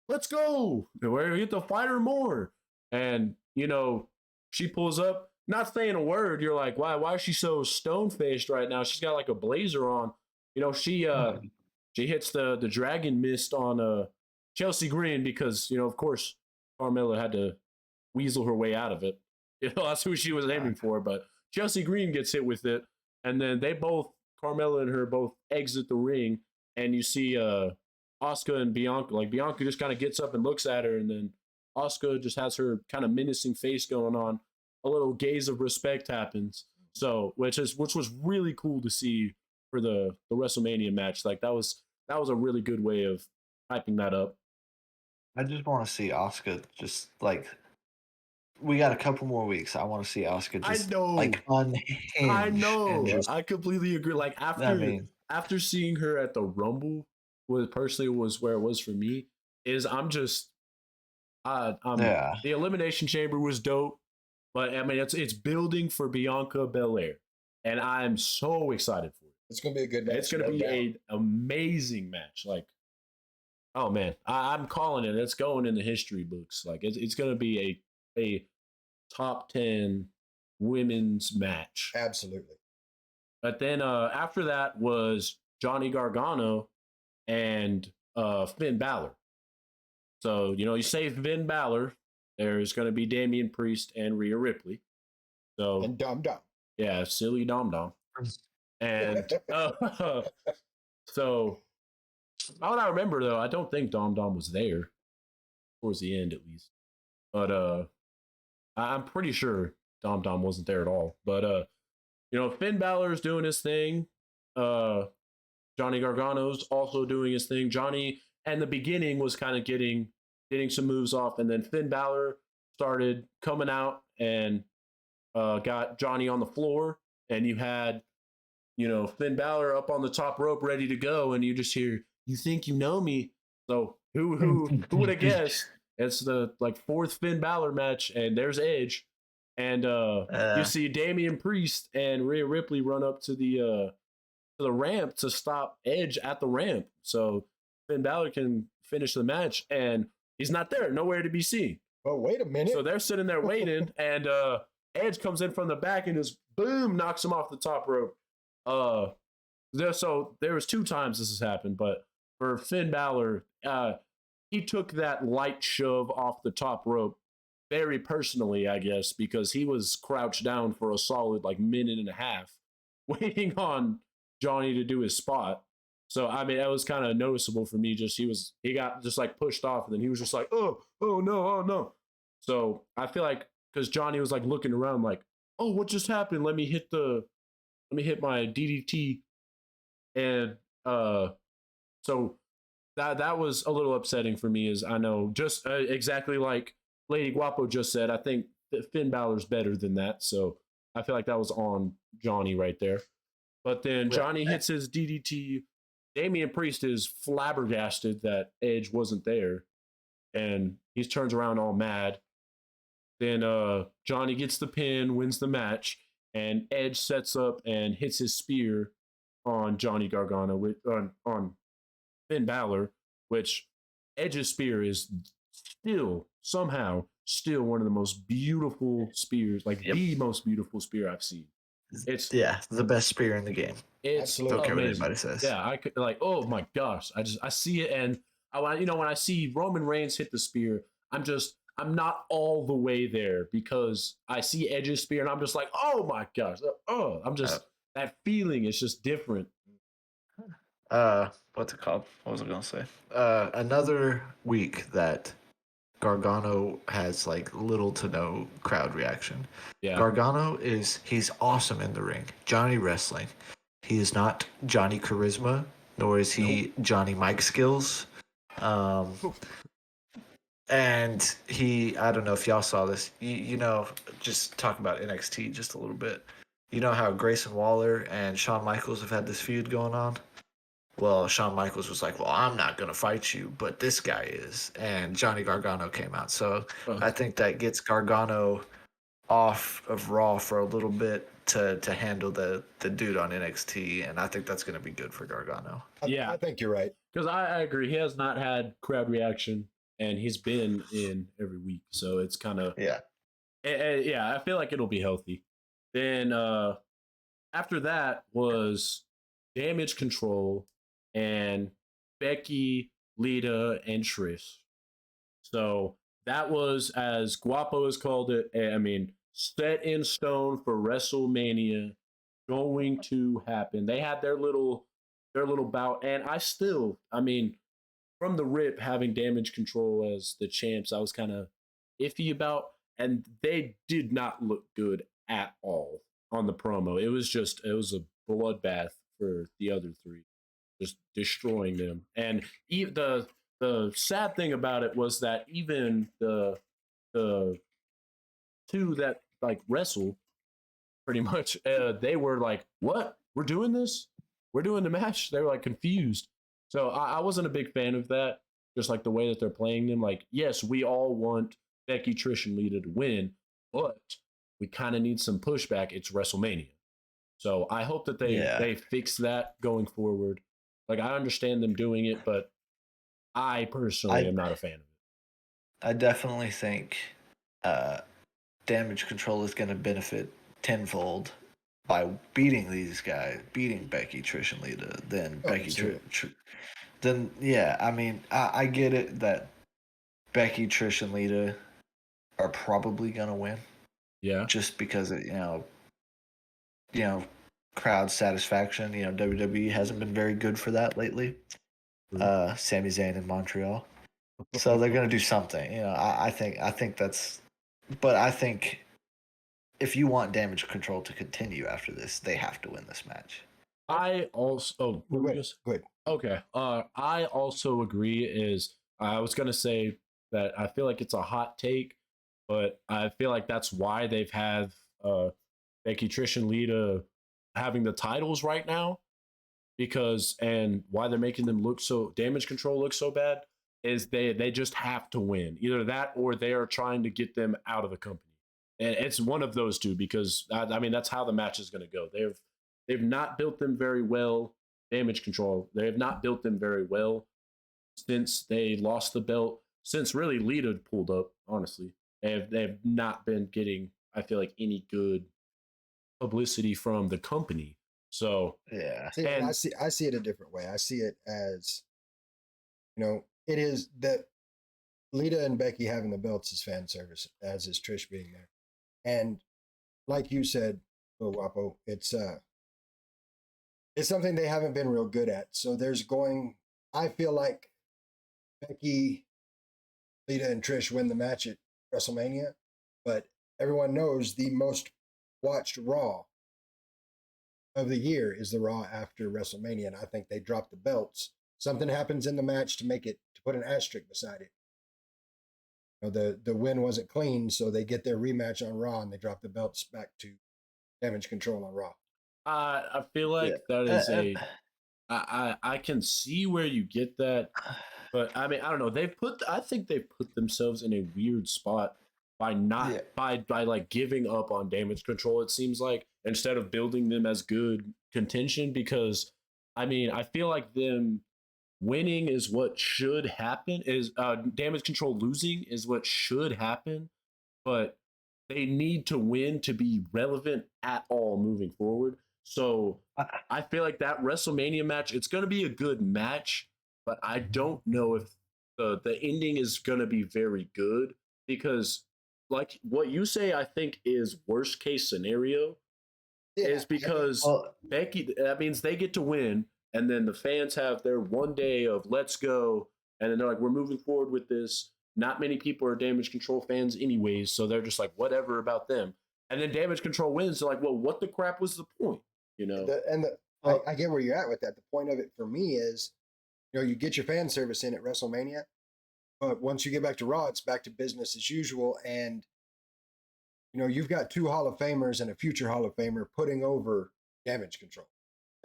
let's go. We're get to fight her more." And she pulls up, not saying a word. You're like, why is she so stone faced right now? She's got like a blazer on. She hits the dragon mist on Chelsea Green because of course Carmella had to weasel her way out of it. That's who she was aiming for. But Chelsea Green gets hit with it, and then they both, Carmella and her, both exit the ring, and you see Asuka and Bianca. Like Bianca just kind of gets up and looks at her, and then Asuka just has her kind of menacing face going on. A little gaze of respect happens. So, which was really cool to see for the WrestleMania match. Like that was a really good way of hyping that up. I just want to see Asuka just like we got a couple more weeks. I want to see Asuka I just know. like unhinged. I know. And just, I completely agree. Like after seeing her at the Rumble, was where it was for me. Is I'm just yeah. the Elimination Chamber was dope, but I mean it's building for Bianca Belair, and I'm so excited for it. It's gonna be a good match. It's gonna be an amazing match. Like, oh man, I'm calling it. It's going in the history books. Like it's gonna be a top 10 women's match. Absolutely. But then after that was Johnny Gargano and Finn Balor. So, you say Finn Balor, there's going to be Damian Priest and Rhea Ripley. So, and Dom Dom. Yeah, silly Dom Dom. And so, all I remember though, I don't think Dom Dom was there towards the end at least. But I'm pretty sure Dom Dom wasn't there at all. But Finn Balor's doing his thing. Uh, Johnny Gargano's also doing his thing. Johnny, and the beginning was kind of getting some moves off, and then Finn Balor started coming out and got Johnny on the floor, and you had Finn Balor up on the top rope ready to go, and you just hear, "You think you know me?" So who would have guessed? It's the fourth Finn Balor match, and there's Edge, and you see Damian Priest and Rhea Ripley run up to the ramp to stop Edge at the ramp, so Finn Balor can finish the match, and he's not there, nowhere to be seen. Oh, wait a minute. So they're sitting there waiting, and Edge comes in from the back and just boom knocks him off the top rope. So there was two times this has happened, but for Finn Balor, he took that light shove off the top rope very personally, I guess, because he was crouched down for a solid minute and a half, waiting on Johnny to do his spot. So I mean, that was kind of noticeable for me. Just he got just pushed off, and then he was just like, oh no, oh no. So I feel like because Johnny was looking around oh, what just happened? Let me hit my DDT, and so that was a little upsetting for me. As I know, just exactly like Lady Guapo just said, I think that Finn Balor's better than that. So I feel like that was on Johnny right there. But then Johnny hits his DDT. Damian Priest is flabbergasted that Edge wasn't there, and he turns around all mad. Then Johnny gets the pin, wins the match, and Edge sets up and hits his spear on Johnny Gargano on Finn Balor, which Edge's spear is still one of the most beautiful spears, the most beautiful spear I've seen. It's the best spear in the game. It's Absolutely. Don't care what amazing. anybody says. Yeah, I could oh my gosh, I see it, and when I see Roman Reigns hit the spear, I'm not all the way there because I see Edge's spear and I'm just like, oh my gosh, I'm just that feeling is just different. What's it called? What was I gonna say? Another week that Gargano has little to no crowd reaction. Yeah. Gargano he's awesome in the ring. Johnny wrestling. He is not Johnny charisma, nor is he Johnny Mike skills. And I don't know if y'all saw this. Just talk about NXT just a little bit. You know how Grayson Waller and Shawn Michaels have had this feud going on? Well, Shawn Michaels was like, well, I'm not going to fight you, but this guy is. And Johnny Gargano came out. So I think that gets Gargano off of Raw for a little bit to handle the dude on NXT. And I think that's going to be good for Gargano. I think you're right. Because I agree. He has not had crowd reaction, and he's been in every week. So it's kind of... Yeah. I feel like it'll be healthy. Then after that was Damage Control and Becky, Lita, and Trish. So that was, as Guapo has called it, I mean, set in stone for WrestleMania, going to happen. They had their little bout, and I mean, from the rip, having Damage Control as the champs, I was kind of iffy about, and they did not look good at all on the promo. It was a bloodbath for the other three, just destroying them. And the sad thing about it was that even the two that wrestle pretty much, they were like, what? We're doing this? We're doing the match? They were confused. So I wasn't a big fan of that. Just the way that they're playing them. Yes, we all want Becky, Trish, and Lita to win, but we kind of need some pushback. It's WrestleMania. So I hope that they fix that going forward. I understand them doing it, but I personally am not a fan of it. I definitely think Damage Control is going to benefit tenfold by beating these guys, beating Becky, Trish, and Lita. Then Becky, Trish. Then I mean, I get it that Becky, Trish, and Lita are probably going to win. Yeah. Just because of, crowd satisfaction. WWE hasn't been very good for that lately. Sami Zayn in Montreal. So they're going to do something. I think that's, but I think if you want Damage Control to continue after this, they have to win this match. I also Go ahead. Go ahead. okay. I also agree. I was gonna say that I feel like it's a hot take, but I feel like that's why they've had Becky, Trish, and Lita having the titles right now, because and why they're making them look so Damage Control look so bad is they just have to win, either that or they are trying to get them out of the company, and it's one of those two, because I mean that's how the match is going to go. They've not built them very well. Damage Control, they have not built them very well since they lost the belt, since really Lita pulled up. Honestly, they have not been getting, I feel like, any good publicity from the company. So Yeah. See, and I see it a different way. I see it as, it is that Lita and Becky having the belts is fan service, as is Trish being there. And like you said, Lil Guapo, it's something they haven't been real good at. So I feel like Becky, Lita, and Trish win the match at WrestleMania, but everyone knows the most watched Raw of the year is the Raw after WrestleMania, and I think they drop the belts. Something happens in the match to put an asterisk beside it. The win wasn't clean, so they get their rematch on Raw and they drop the belts back to Damage Control on Raw. I feel like that is I can see where you get that, but I mean I don't know. I think they've put themselves in a weird spot by not by like giving up on Damage Control. It seems like, instead of building them as good contention, because I mean I feel like them winning is what should happen. Is Damage Control losing is what should happen, but they need to win to be relevant at all moving forward. So I feel like that WrestleMania match, it's going to be a good match, but I don't know if the ending is going to be very good, because like what you say, I think is worst case scenario, is because Becky, that means they get to win, and then the fans have their one day of let's go, and then they're like, we're moving forward with this. Not many people are Damage Control fans anyways, so they're just like, whatever about them. And then Damage Control wins. They're like, well, what the crap was the point? I get where you're at with that. The point of it for me is, you get your fan service in at WrestleMania, but once you get back to Raw, it's back to business as usual. And, you've got two Hall of Famers and a future Hall of Famer putting over Damage Control.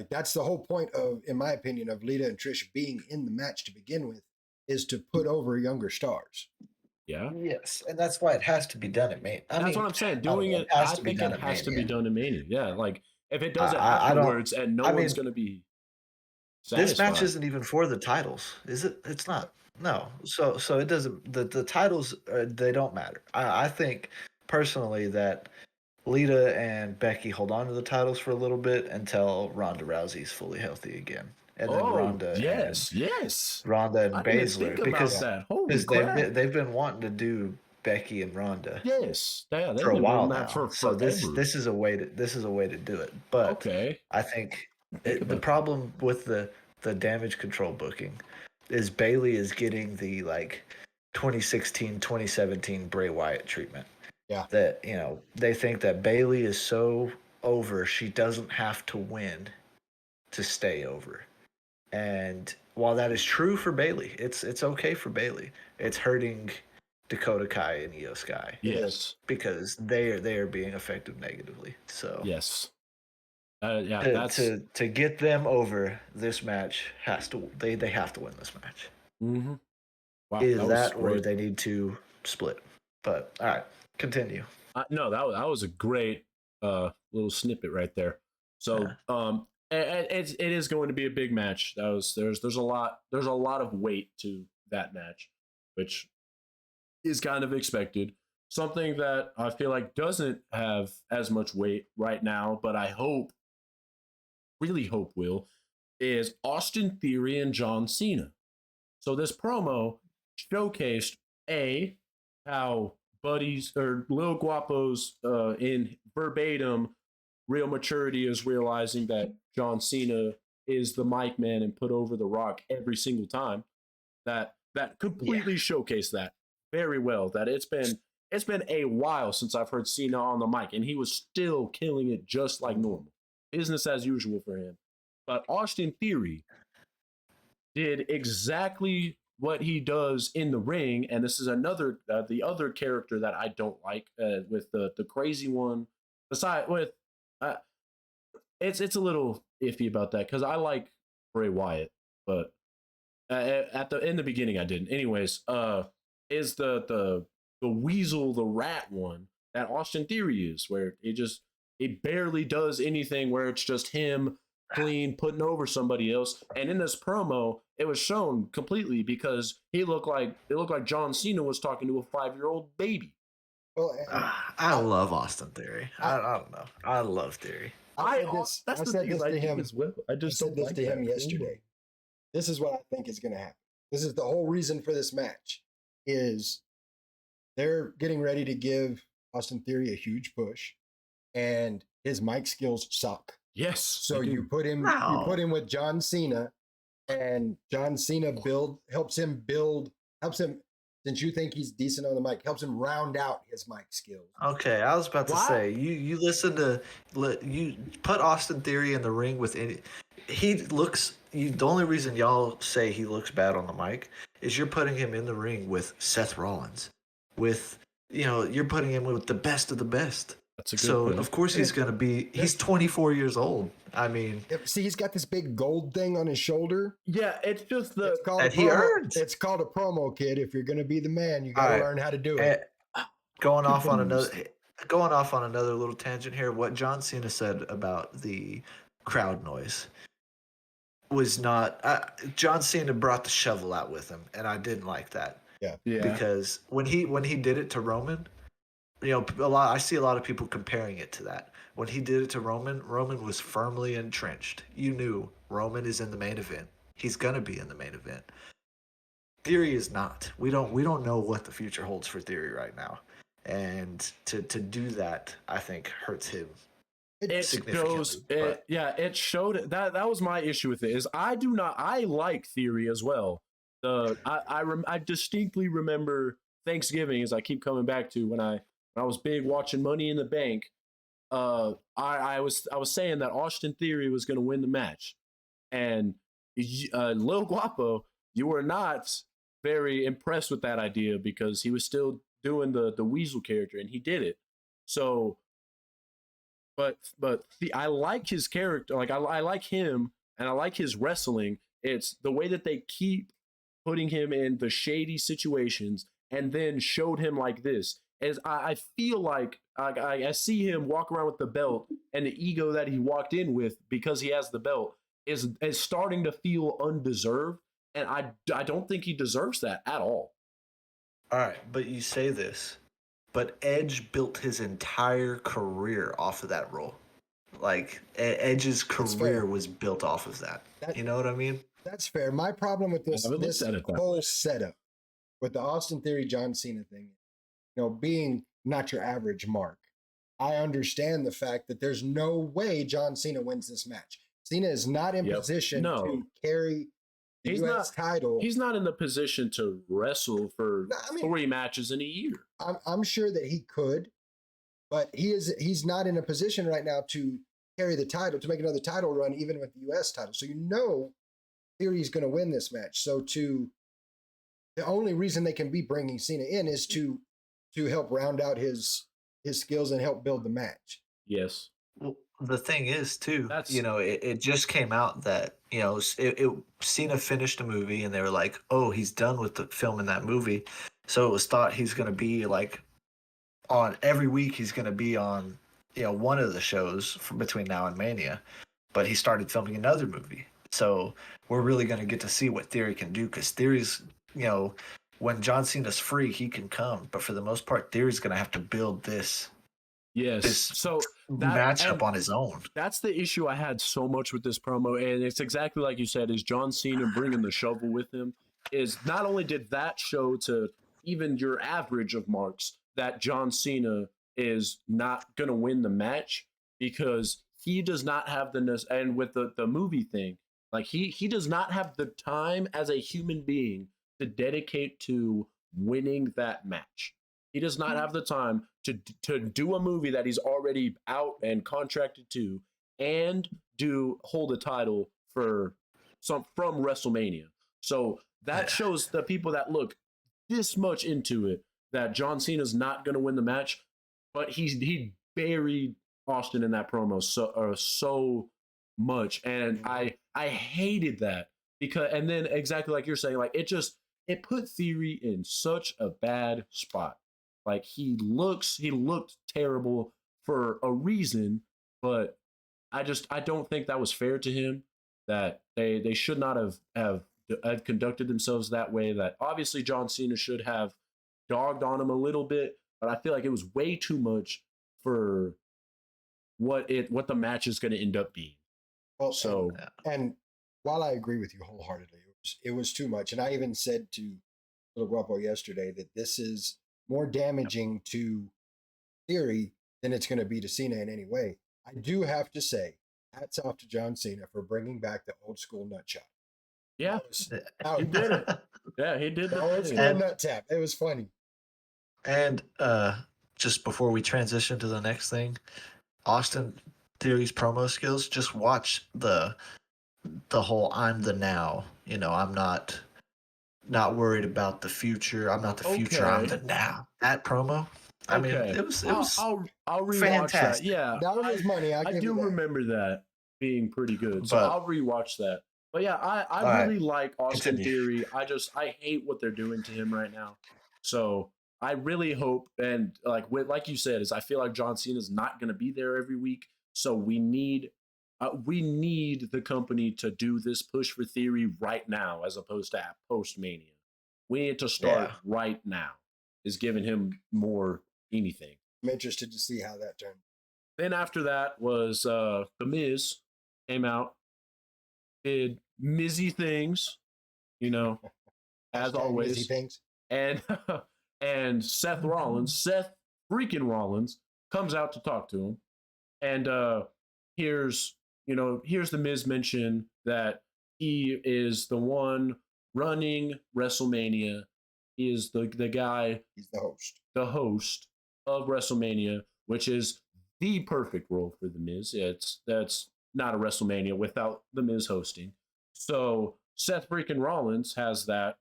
Like, that's the whole point of, in my opinion, of Lita and Trish being in the match to begin with, is to put over younger stars. Yeah. Yes, and that's why it has to be done at Mania. That's what I'm saying. Doing it, I think it has to be done in Mania. Yeah, like if it does it afterwards and no one's going to be satisfied. This match isn't even for the titles, is it? It's not. No. So it doesn't. The titles they don't matter. I think personally that Lita and Becky hold on to the titles for a little bit until Ronda Rousey's fully healthy again. And then Ronda and Baszler, because they've been wanting to do Becky and Ronda for a while now. So this is a way to do it. But I think the problem with the Damage Control booking is Bayley is getting the 2016, 2017 Bray Wyatt treatment. Yeah. That they think that Bayley is so over, she doesn't have to win to stay over. And while that is true for Bayley, it's okay for Bayley. It's hurting Dakota Kai and Io Sky. Yes, because they are being affected negatively. So yes, to get them over, this match they have to win this match. Mm-hmm. Wow, Either that or they need to split. But all right, continue. No, that was a great little snippet right there. So it is going to be a big match. There's a lot of weight to that match, which is kind of expected. Something that I feel like doesn't have as much weight right now, but I really hope will, is Austin Theory and John Cena. So this promo showcased how Buddies or Lil Guapo's in verbatim real maturity is realizing that John Cena is the mic man and put over The Rock every single time. That completely showcased that very well. That it's it's been a while since I've heard Cena on the mic, and he was still killing it just like normal. Business as usual for him. But Austin Theory did exactly what he does in the ring, and this is another the other character that I don't like with the crazy one. Besides, with uh, it's a little iffy about that because I like Bray Wyatt, but at the in the beginning I didn't. Anyways, is the weasel the rat one that Austin Theory is, where it barely does anything, where it's just him clean putting over somebody else. And in this promo, it was shown completely because it looked like John Cena was talking to a 5-year-old baby. Well, I love Austin Theory. I don't know. I love Theory. I That's I the said thing this I to do him. as well. I I just said don't this like to him that. yesterday. This is what I think is going to happen. This is the whole reason for this match is they're getting ready to give Austin Theory a huge push, and his mic skills suck. Yes. So they do. you put him with John Cena, and John Cena helps him since you think he's decent on the mic, helps him round out his mic skills. Okay, I was about to Why? say you listen to you put Austin Theory in the ring with any. He looks. The only reason y'all say he looks bad on the mic is you're putting him in the ring with Seth Rollins, with you're putting him with the best of the best. That's a good So point. of course he's gonna be. He's 24 years old. I mean, See, he's got this big gold thing on his shoulder. Yeah, it's just the It's called that he earns. It's called a promo, kid. If you're going to be the man, you got to Alright. learn how to do it. Going off on confused. another little tangent here. What John Cena said about the crowd noise was not. John Cena brought the shovel out with him, and I didn't like that yeah. because when he did it to Roman, I see a lot of people comparing it to that. When he did it to Roman, Roman was firmly entrenched. You knew Roman is in the main event. He's gonna be in the main event. Theory is not. We don't know what the future holds for Theory right now, and to do that, I think hurts him. It shows. It showed that was my issue with it. Is I like Theory as well. I distinctly remember Thanksgiving, as I keep coming back to when I was big watching Money in the Bank. I was saying that Austin Theory was going to win the match, and Lil Guapo, you were not very impressed with that idea because he was still doing the Weasel character, and he did it. So, but I like his character. Like I like him, and I like his wrestling. It's the way that they keep putting him in the shady situations, and then showed him like this. As I feel like I see him walk around with the belt, and the ego that he walked in with because he has the belt is starting to feel undeserved, and I don't think he deserves that at all. All right, but you say this, but Edge built his entire career off of that role. Like Edge's career was built off of that. You know what I mean? That's fair. My problem with this looked at it that whole setup with the Austin Theory John Cena thing, being not your average mark. I understand the fact that there's no way John Cena wins this match. Cena is not in position to carry the U.S. title. He's not in the position to wrestle for 3 matches in a year. I'm sure that he could, but he's not in a position right now to carry the title, to make another title run, even with the U.S. title. So Theory's going to win this match. So the only reason they can be bringing Cena in is to help round out his skills and help build the match. Yes. Well, the thing is too, it just came out that Cena finished a movie and they were like, oh, he's done with the filming that movie, so it was thought he's going to be like on every week. He's going to be on one of the shows between now and Mania, but he started filming another movie, so we're really going to get to see what Theory can do, because Theory's when John Cena's free, he can come, but for the most part, Theory's going to have to build this matchup on his own. That's the issue I had so much with this promo, and it's exactly like you said, is John Cena bringing the shovel with him. Is not only did that show to even your average of marks that John Cena is not going to win the match, because he does not have and with the movie thing, like he does not have the time as a human being to dedicate to winning that match. He does not have the time to do a movie that he's already out and contracted to, and hold a title for from WrestleMania. So that shows the people that look this much into it that John Cena's not going to win the match, but he buried Austin in that promo so much, and I hated that because, and then exactly like you're saying, like it put Theory in such a bad spot. Like he looked terrible for a reason, but I don't think that was fair to him. That they should not have conducted themselves that way. That obviously John Cena should have dogged on him a little bit, but I feel like it was way too much for what the match is going to end up being. Well, So and while I agree with you wholeheartedly, it was too much. And I even said to Little Guapo yesterday that this is more damaging to Theory than it's going to be to Cena in any way. I do have to say, hats off to John Cena for bringing back the old school nut shot. yeah, That he did it. Yeah, he did the the old thing. school nut tap. It was funny. And just before we transition to the next thing, Austin Theory's promo skills. Just watch the whole "I'm the now." You know, I'm not worried about the future. I'm not the future. I'm Okay. the now. That promo. I mean, Okay. it was I'll rewatch fantastic. that. Yeah, That was his money. I give do you that. remember that being pretty good. So But- I'll rewatch that. But yeah, I All right. really like Austin Continue. Theory. I hate what they're doing to him right now. So I really hope, and like you said, is I feel like John Cena's not going to be there every week. So we need the company to do this push for Theory right now, as opposed to post Mania. We need to start right now. Is giving him more anything. I'm interested to see how that turned. Then after that was The Miz came out, did Mizzy things, as Hashtag always, Mizzy things. and and Seth freaking Rollins comes out to talk to him, and here's the Miz mention that he is the one running WrestleMania. He is the guy. He's the host. The host of WrestleMania, which is the perfect role for The Miz. That's not a WrestleMania without The Miz hosting. So Seth freaking Rollins has that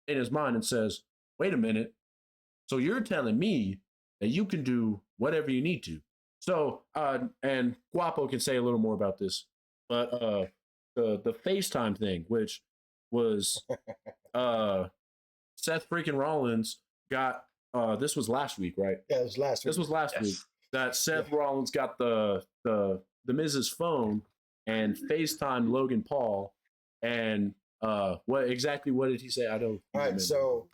in his mind and says, wait a minute. So you're telling me that you can do whatever you need to. So, and Guapo can say a little more about this, but the FaceTime thing, which was Seth freaking Rollins got, this was last week, right? Yeah, it was last week. This was last week that Seth Rollins got the Miz's phone and FaceTime Logan Paul, and what did he say? I don't. All right, remember. so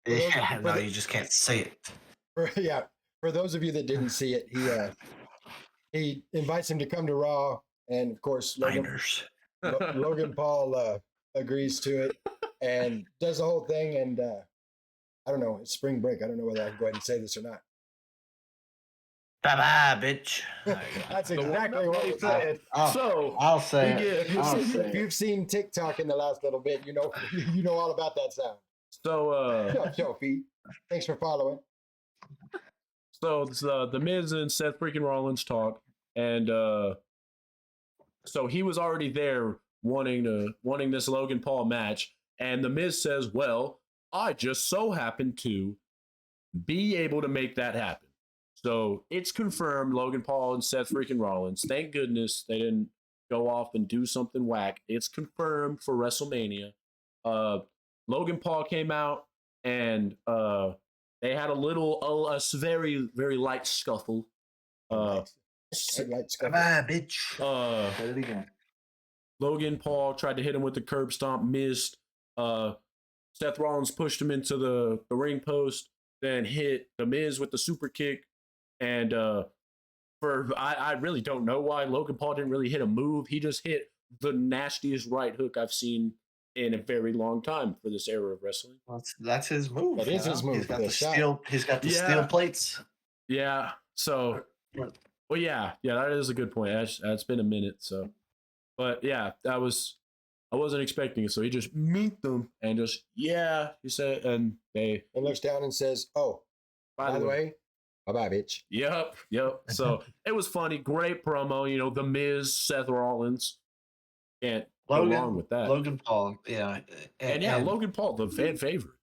you just can't say it. For those of you that didn't see it, he invites him to come to Raw, and of course Logan Paul agrees to it and does the whole thing. And I don't know, it's spring break. I don't know whether I can go ahead and say this or not. Bye bye, bitch. That's exactly what he said. I'll say it. If you've seen TikTok in the last little bit, you know all about that sound. So Sophie, thanks for following. So the Miz and Seth freaking Rollins talk, and so he was already there wanting this Logan Paul match, and the Miz says, "Well, I just so happened to be able to make that happen." So it's confirmed Logan Paul and Seth freaking Rollins. Thank goodness they didn't go off and do something whack. It's confirmed for WrestleMania. Logan Paul came out and they had a very, very light scuffle. Light scuffle. Bye bye, bitch. Say it again. Logan Paul tried to hit him with the curb stomp, missed. Seth Rollins pushed him into the ring post, then hit The Miz with the super kick. And I really don't know why Logan Paul didn't really hit a move. He just hit the nastiest right hook I've seen in a very long time for this era of wrestling. That's his move. That is his move. He's got the steel. He's got the steel plates. Yeah. So, well, yeah, that is a good point. That's been a minute. So, but yeah, I wasn't expecting it. So he just meet them and just he said, and they looks down and says, "Oh, By the way, bye-bye, bitch. Yep. So it was funny. Great promo. You know, The Miz, Seth Rollins. Can't go wrong with that. Logan Paul, yeah. And yeah, Logan Paul, the fan favorite.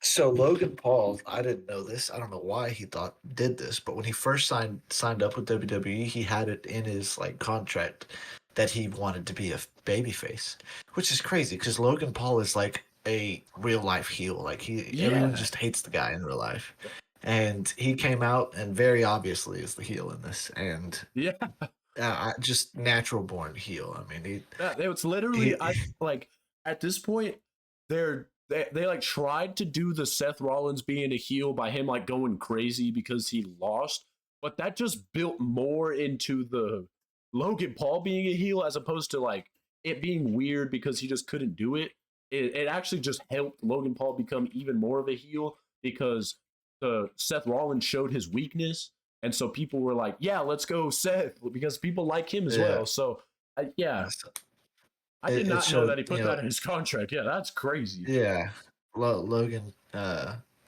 So Logan Paul, I didn't know this. I don't know why he did this, but when he first signed up with WWE, he had it in his like contract that he wanted to be a babyface, which is crazy because Logan Paul is like a real life heel. Like everyone just hates the guy in real life, and he came out and very obviously is the heel in this, and just natural born heel. I mean, it's literally I like at this point they like tried to do the Seth Rollins being a heel by him like going crazy because he lost, but that just built more into the Logan Paul being a heel as opposed to like it being weird because he just couldn't do it. It actually just helped Logan Paul become even more of a heel because the Seth Rollins showed his weakness. And so people were like, yeah, let's go Seth because people like him as well. So, I did not know that he put that in his contract. Yeah, that's crazy. Yeah. Logan,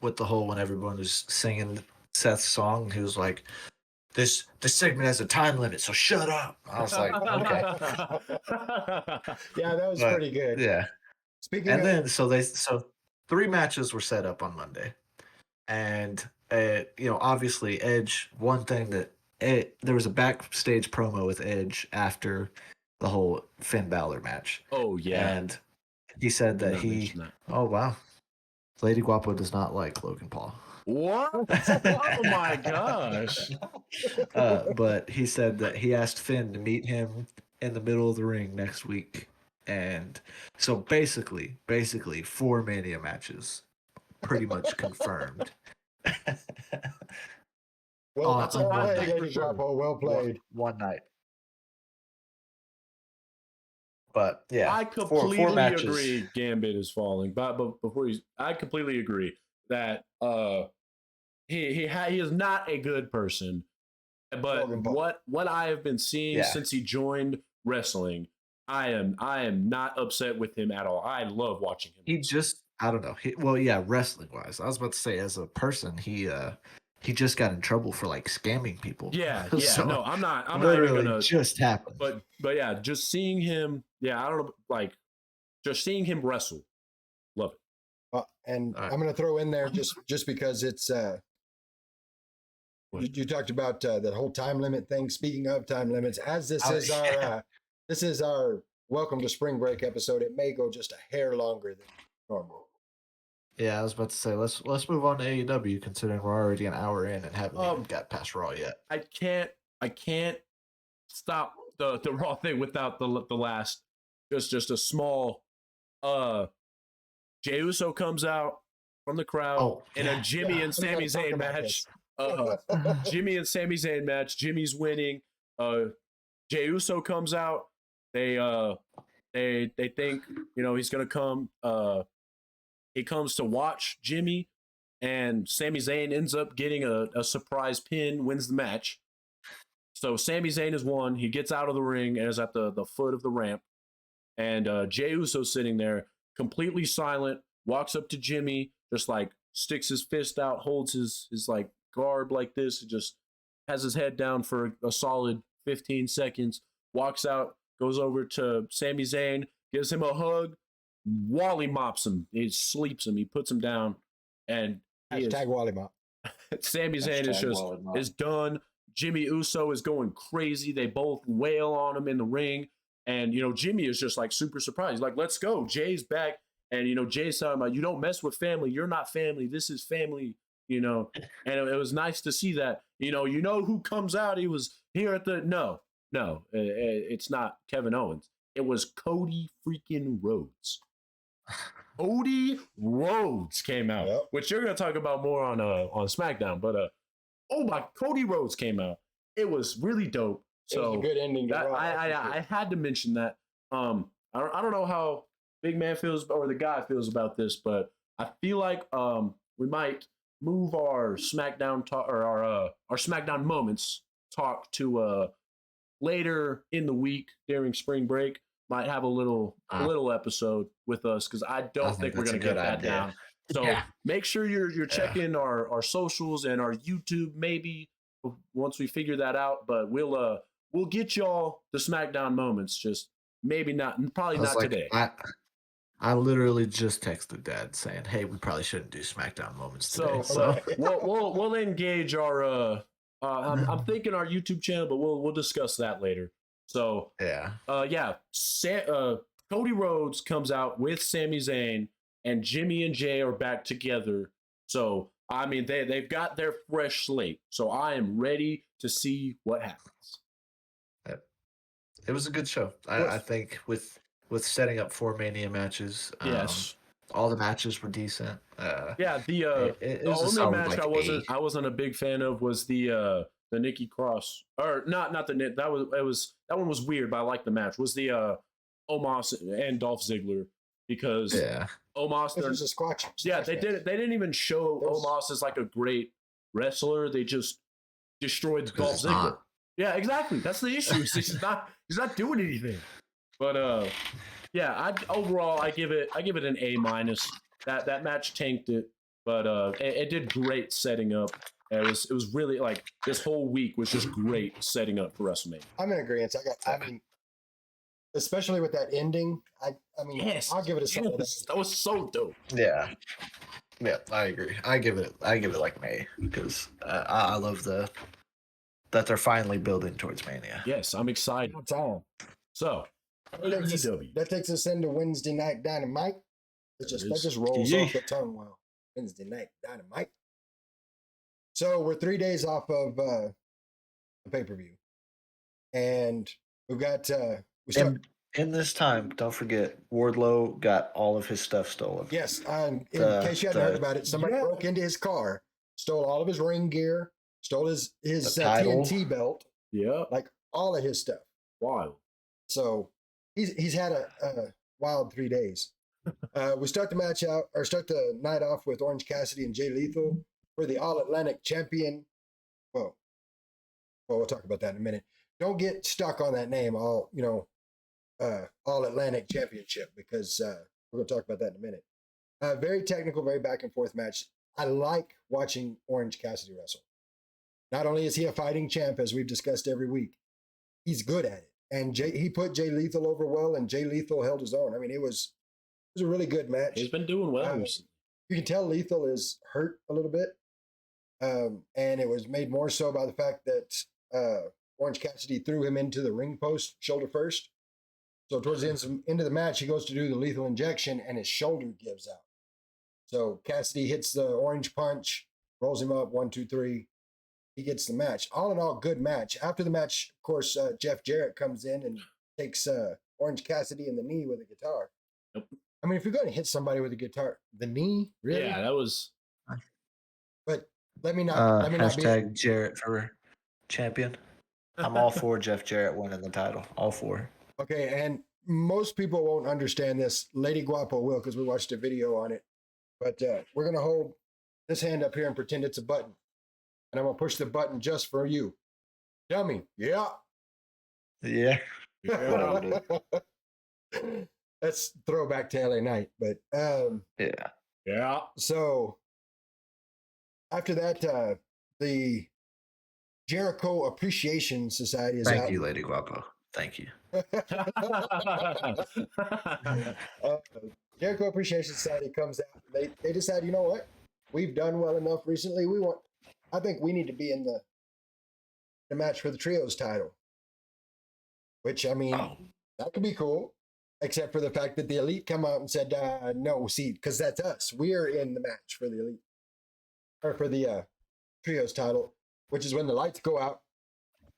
with the whole when everyone was singing Seth's song, he was like, this segment has a time limit, so shut up. I was like, okay. Yeah, that was pretty good. Yeah. Speaking of... then, so 3 matches were set up on Monday. And obviously Edge. One thing that there was a backstage promo with Edge after the whole Finn Balor match. Oh yeah, and he said that Oh wow, Lady Guapo does not like Logan Paul. What? Oh my gosh! But he said that he asked Finn to meet him in the middle of the ring next week, and so basically 4 Mania matches, pretty much confirmed. Well played, Lady Guapo. Well played. One night. But yeah, I completely agree. Gambit is falling, but before I completely agree that he is not a good person. But what I have been seeing since he joined wrestling, I am not upset with him at all. I love watching him. He just I don't know. Wrestling wise, I was about to say as a person, he just got in trouble for like scamming people. Yeah. So, no, I'm not literally even gonna just happened. But yeah, just seeing him. Yeah, I don't know. Like just seeing him wrestle, love it. And I'm going to throw in there just because it's you talked about that whole time limit thing. Speaking of time limits, as this is our welcome to spring break episode, it may go just a hair longer than normal. Yeah, I was about to say let's move on to AEW considering we're already an hour in and haven't even got past Raw yet. I can't stop the Raw thing without the last just a small Jey Uso comes out from the crowd in a Jimmy and Sami Zayn match. Jimmy and Sami Zayn match. Jimmy's winning. Jey Uso comes out. They think he's gonna come. He comes to watch Jimmy, and Sami Zayn ends up getting a surprise pin, wins the match. So Sami Zayn has won. He gets out of the ring and is at the foot of the ramp. And Jey Uso's sitting there, completely silent, walks up to Jimmy, just like sticks his fist out, holds his like garb like this, just has his head down for a solid 15 seconds, walks out, goes over to Sami Zayn, gives him a hug, Wally mops him, he sleeps him, he puts him down, and Wally mop. Sami Zayn is done. Jimmy Uso is going crazy. They both wail on him in the ring. And, Jimmy is just like super surprised. He's like, let's go. Jay's back. And, Jay's talking about, you don't mess with family. You're not family. This is family, And it was nice to see that, who comes out. He was here at the, no, it's not Kevin Owens. It was Cody freaking Rhodes. Cody Rhodes came out, which you're going to talk about more on SmackDown. But, Cody Rhodes came out. It was really dope. So it was a good ending. I had to mention that. I don't know how Big Man feels or the guy feels about this, but I feel like we might move our SmackDown talk or our SmackDown moments talk to later in the week during spring break. Might have a little episode with us because I don't think we're gonna get that down. So make sure you're checking our socials and our YouTube maybe once we figure that out. But we'll get y'all the SmackDown moments. Just maybe not, probably I was not like, today. I literally just texted Dad saying, "Hey, we probably shouldn't do SmackDown moments today." So we'll engage our I'm thinking our YouTube channel, but we'll discuss that later. So yeah, Cody Rhodes comes out with Sami Zayn, and Jimmy and Jay are back together. So I mean they've got their fresh slate. So I am ready to see what happens. it was a good show. I think with setting up 4 Mania matches, Yes. all the matches were decent. Yeah, it the was a only solid match like I wasn't a big fan of was the Nikki Cross, or not the that one was weird, but I liked the match. Was the Omos and Dolph Ziggler, because yeah. Omos This was a squash. they didn't even show Omos as like a great wrestler. They just destroyed Dolph Ziggler. Not. Yeah, exactly. That's the issue. He's not doing anything. But yeah, overall I give it an A minus. That match tanked it, but it did great setting up. It was really like this whole week was just great setting up for WrestleMania. I'm in agreement. I mean, especially with that ending. I mean, Yes, I'll give it a solid. that was so dope. Yeah, I agree. I give it like an A because I love that they're finally building towards Mania. Yes, I'm excited. Time. So That takes us into Wednesday Night Dynamite. That just rolls off the tongue well. Wednesday Night Dynamite. So we're 3 days off of the pay-per-view. And we've got in this time, don't forget, Wardlow got all of his stuff stolen. Yes, in case you hadn't heard about it, somebody broke into his car, stole all of his ring gear, stole his TNT belt. Yeah. Like all of his stuff. Wild. So he's had a wild 3 days. We start the night off with Orange Cassidy and Jay Lethal for the All Atlantic Champion. Well, we'll talk about that in a minute. Don't get stuck on that name, All Atlantic Championship, because we're going to talk about that in a minute. Very technical, very back and forth match. I like watching Orange Cassidy wrestle. Not only is he a fighting champ, as we've discussed every week, he's good at it. And he put Jay Lethal over well, and Jay Lethal held his own. I mean, it was a really good match. He's been doing well recently. You can tell Lethal is hurt a little bit. And it was made more so by the fact that Orange Cassidy threw him into the ring post, shoulder first. So towards the end of the match, he goes to do the lethal injection, and his shoulder gives out. So Cassidy hits the orange punch, rolls him up, 1, 2, 3. He gets the match. All in all, good match. After the match, of course, Jeff Jarrett comes in and takes Orange Cassidy in the knee with a guitar. Yep. I mean, if you're going to hit somebody with a guitar, the knee, really? Yeah, that was. But let me not hashtag Jarrett for champion. I'm all for Jeff Jarrett winning the title. All for. Okay, and most people won't understand this. Lady Guapo will, because we watched a video on it. But we're going to hold this hand up here and pretend it's a button. And I'm going to push the button just for you. Dummy. Yeah. Yeah. That's throwback to LA Knight. But yeah. So after that, the Jericho Appreciation Society is out. Thank you, Lady Guapo. Thank you. Jericho Appreciation Society comes out. They decide, you know what? We've done well enough recently. I think we need to be in the match for the trios title. Which, I mean, that could be cool. Except for the fact that the Elite come out and said, no, see, because that's us. We're in the match for the Elite. Or for the trios title, which is when the lights go out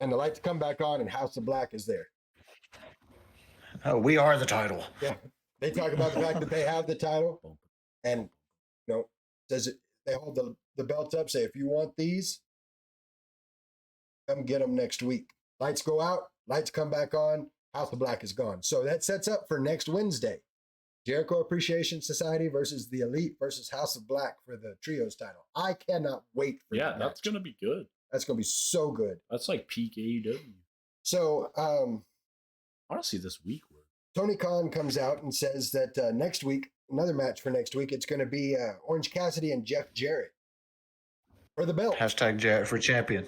and the lights come back on and House of Black is there. Oh, we are the title. Yeah. They talk about the fact that they have the title and, says it, they hold the belts up, say, if you want these, come get them next week. Lights go out, lights come back on, House of Black is gone. So that sets up for next Wednesday. Jericho Appreciation Society versus the Elite versus House of Black for the trios title. I cannot wait for that. Yeah, that's going to be good. That's going to be so good. That's like peak AEW. So, honestly, this week. Tony Khan comes out and says that next week another match for next week. It's going to be Orange Cassidy and Jeff Jarrett for the belt. Hashtag Jarrett for champion.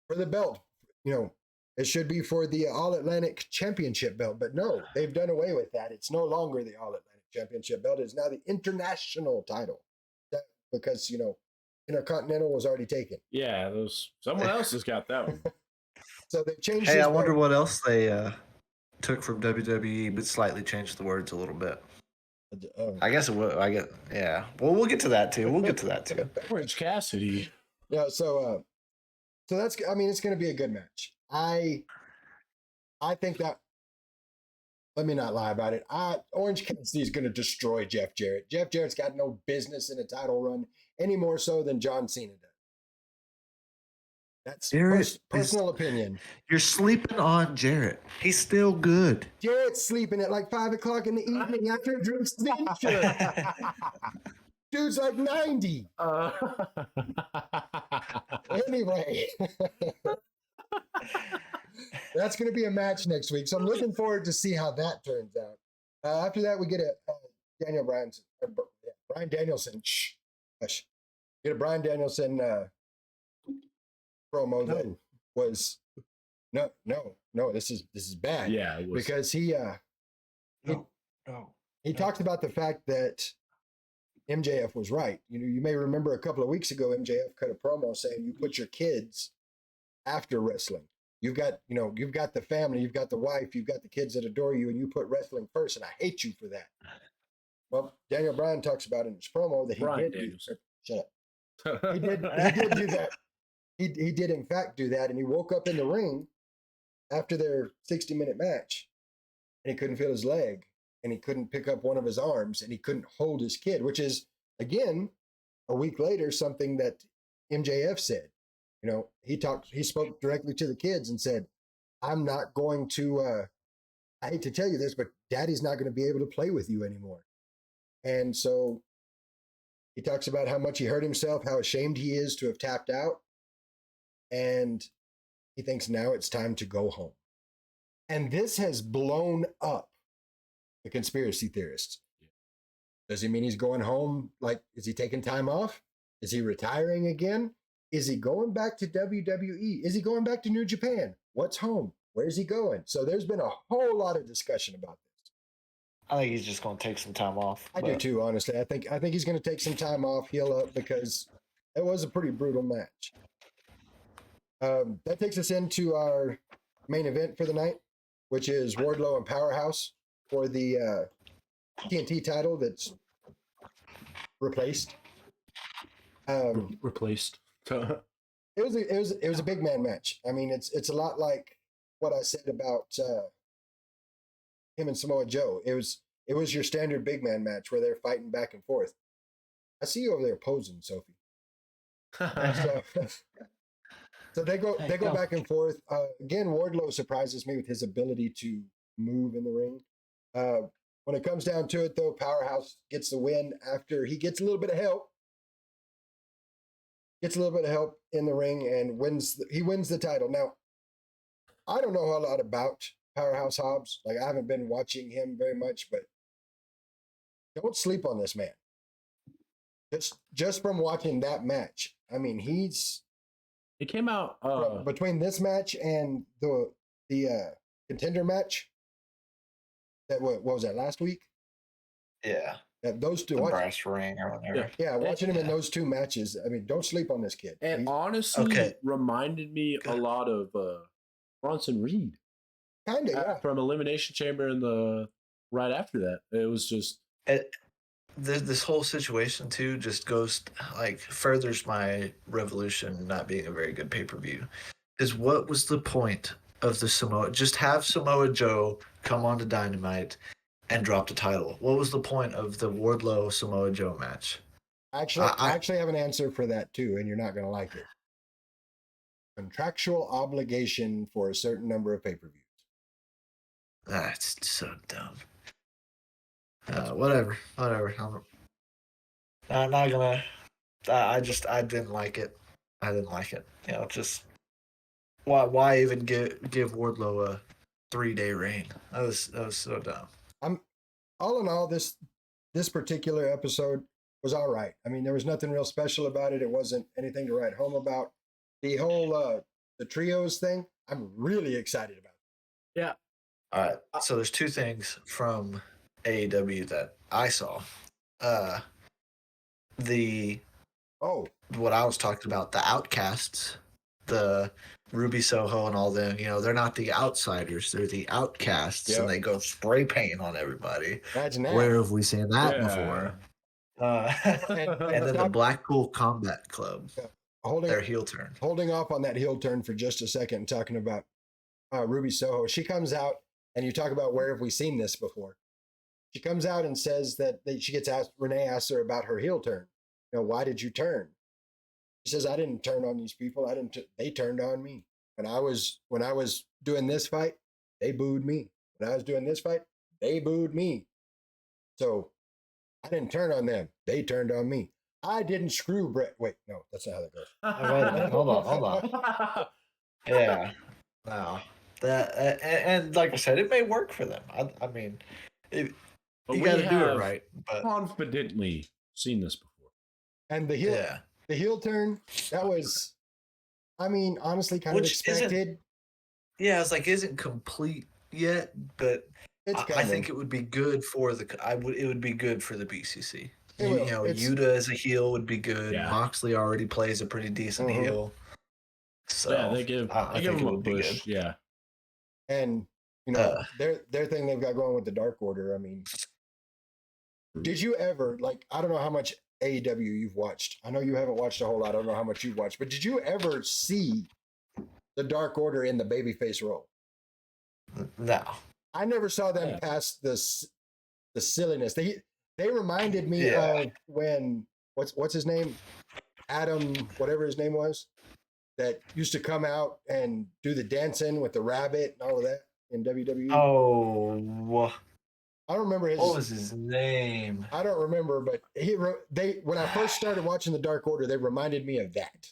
For the belt. You know, it should be for the All Atlantic Championship belt, but no, they've done away with that. It's no longer the All Atlantic Championship belt. It's now the international title. Because, you know, Intercontinental was already taken. Yeah, someone else has got that one. So they changed. Hey, I wonder what else they took from WWE, but slightly changed the words a little bit. I guess it will. Yeah. Well, we'll get to that too. Orange Cassidy. Yeah. So that's. I mean, it's going to be a good match. I think that. Let me not lie about it. Orange Cassidy is going to destroy Jeff Jarrett. Jeff Jarrett's got no business in a title run any more so than John Cena does. That's personal opinion. You're sleeping on Jarrett. He's still good. Jarrett's sleeping at like 5 o'clock in the evening after a drinks nature. Dude's like 90. Anyway. That's going to be a match next week. So I'm looking forward to see how that turns out. After that, we get a Bryan Danielson. Shh. Hush. Get a Bryan Danielson promo that was no. This is bad. Yeah, it was. Because he talked about the fact that MJF was right. You know, you may remember a couple of weeks ago, MJF cut a promo saying you put your kids after wrestling. You've got the family, you've got the wife, you've got the kids that adore you, and you put wrestling first, and I hate you for that. Well, Daniel Bryan talks about in his promo that he did. Shut up. He did do that. He did in fact do that, and he woke up in the ring after their 60-minute match, and he couldn't feel his leg, and he couldn't pick up one of his arms, and he couldn't hold his kid, which is, again, a week later, something that MJF said. You know, he spoke directly to the kids and said, I'm not going to, I hate to tell you this, but daddy's not going to be able to play with you anymore. And so he talks about how much he hurt himself, how ashamed he is to have tapped out. And he thinks now it's time to go home. And this has blown up the conspiracy theorists. Does he mean he's going home? Like, is he taking time off? Is he retiring again? Is he going back to WWE? Is he going back to New Japan? What's home? Where's he going? So there's been a whole lot of discussion about this. I think he's just going to take some time off. I do too, honestly. I think he's going to take some time off, heal up, because it was a pretty brutal match. That takes us into our main event for the night, which is Wardlow and Powerhouse for the TNT title that's replaced. Replaced. It was a big man match. I mean, it's a lot like what I said about him and Samoa Joe. It was your standard big man match where they're fighting back and forth. I see you over there posing, Sophie. So they go back and forth. Again, Wardlow surprises me with his ability to move in the ring. When it comes down to it, though, Powerhouse gets the win after he gets a little bit of help. Gets a little bit of help in the ring and wins the title. Now, I don't know a lot about Powerhouse Hobbs. Like, I haven't been watching him very much, but don't sleep on this man. Just from watching that match. I mean, it came out between this match and the contender match. What was that, last week? Yeah. Those two. The brass ring or whatever. Yeah, watching him in those two matches. I mean, don't sleep on this kid. And honestly, reminded me a lot of Bronson Reed. Kind of, yeah. From Elimination Chamber and right after that. It was just... This whole situation, too, just goes, furthers my Revolution not being a very good pay-per-view. Because what was the point of the Samoa... Just have Samoa Joe come on to Dynamite and drop the title. What was the point of the Wardlow Samoa Joe match? Actually, I actually have an answer for that too, and you're not going to like it. Contractual obligation for a certain number of pay-per-views. That's so dumb. Whatever. I'm not gonna. I didn't like it. You know, just why even give Wardlow a 3-day reign? That was so dumb. All in all, this this particular episode was all right. I mean, there was nothing real special about it. It wasn't anything to write home about. The whole the trios thing, I'm really excited about. Yeah. All right. So there's two things from AEW that I saw. Uh, the Oh, what I was talking about, the outcasts, the Ruby Soho and all them, they're not the outsiders, they're the outcasts, and Yep. they go spray paint on everybody. imagine that. Where have we seen that Yeah. before? And And then the stop Blackpool Combat Club, holding their heel turn. holding off on that heel turn for just a second and talking about Ruby Soho. She comes out and you talk about where have we seen this before? She comes out and says that she gets asked, Renee asks her about her heel turn. Why did you turn? She says, I didn't turn on these people. They turned on me. When I was doing this fight, they booed me. When I was doing this fight, they booed me. So I didn't turn on them. They turned on me. I didn't screw Brett. Wait, no, that's not how that goes. Wait a minute, hold on. Yeah, no, that and like I said, it may work for them. I mean, you got to do it right. But confidently seen this before. And the heel turn, that was, I mean, honestly, kind of expected. Yeah, it's like isn't complete yet, but I think it would be good for it would be good for the BCC. Yuta as a heel would be good. Yeah. Moxley already plays a pretty decent heel. So yeah, they give him a push. Yeah. And their thing they've got going with the Dark Order. I mean, did you ever I don't know how much AEW you've watched. I know you haven't watched a whole lot. I don't know how much you've watched, but did you ever see the Dark Order in the babyface role? No. I never saw them past the silliness. They reminded me of when what's his name? Adam, whatever his name was, that used to come out and do the dancing with the rabbit and all of that in WWE. Oh, I don't remember what was his name? I don't remember, but when I first started watching the Dark Order, they reminded me of that.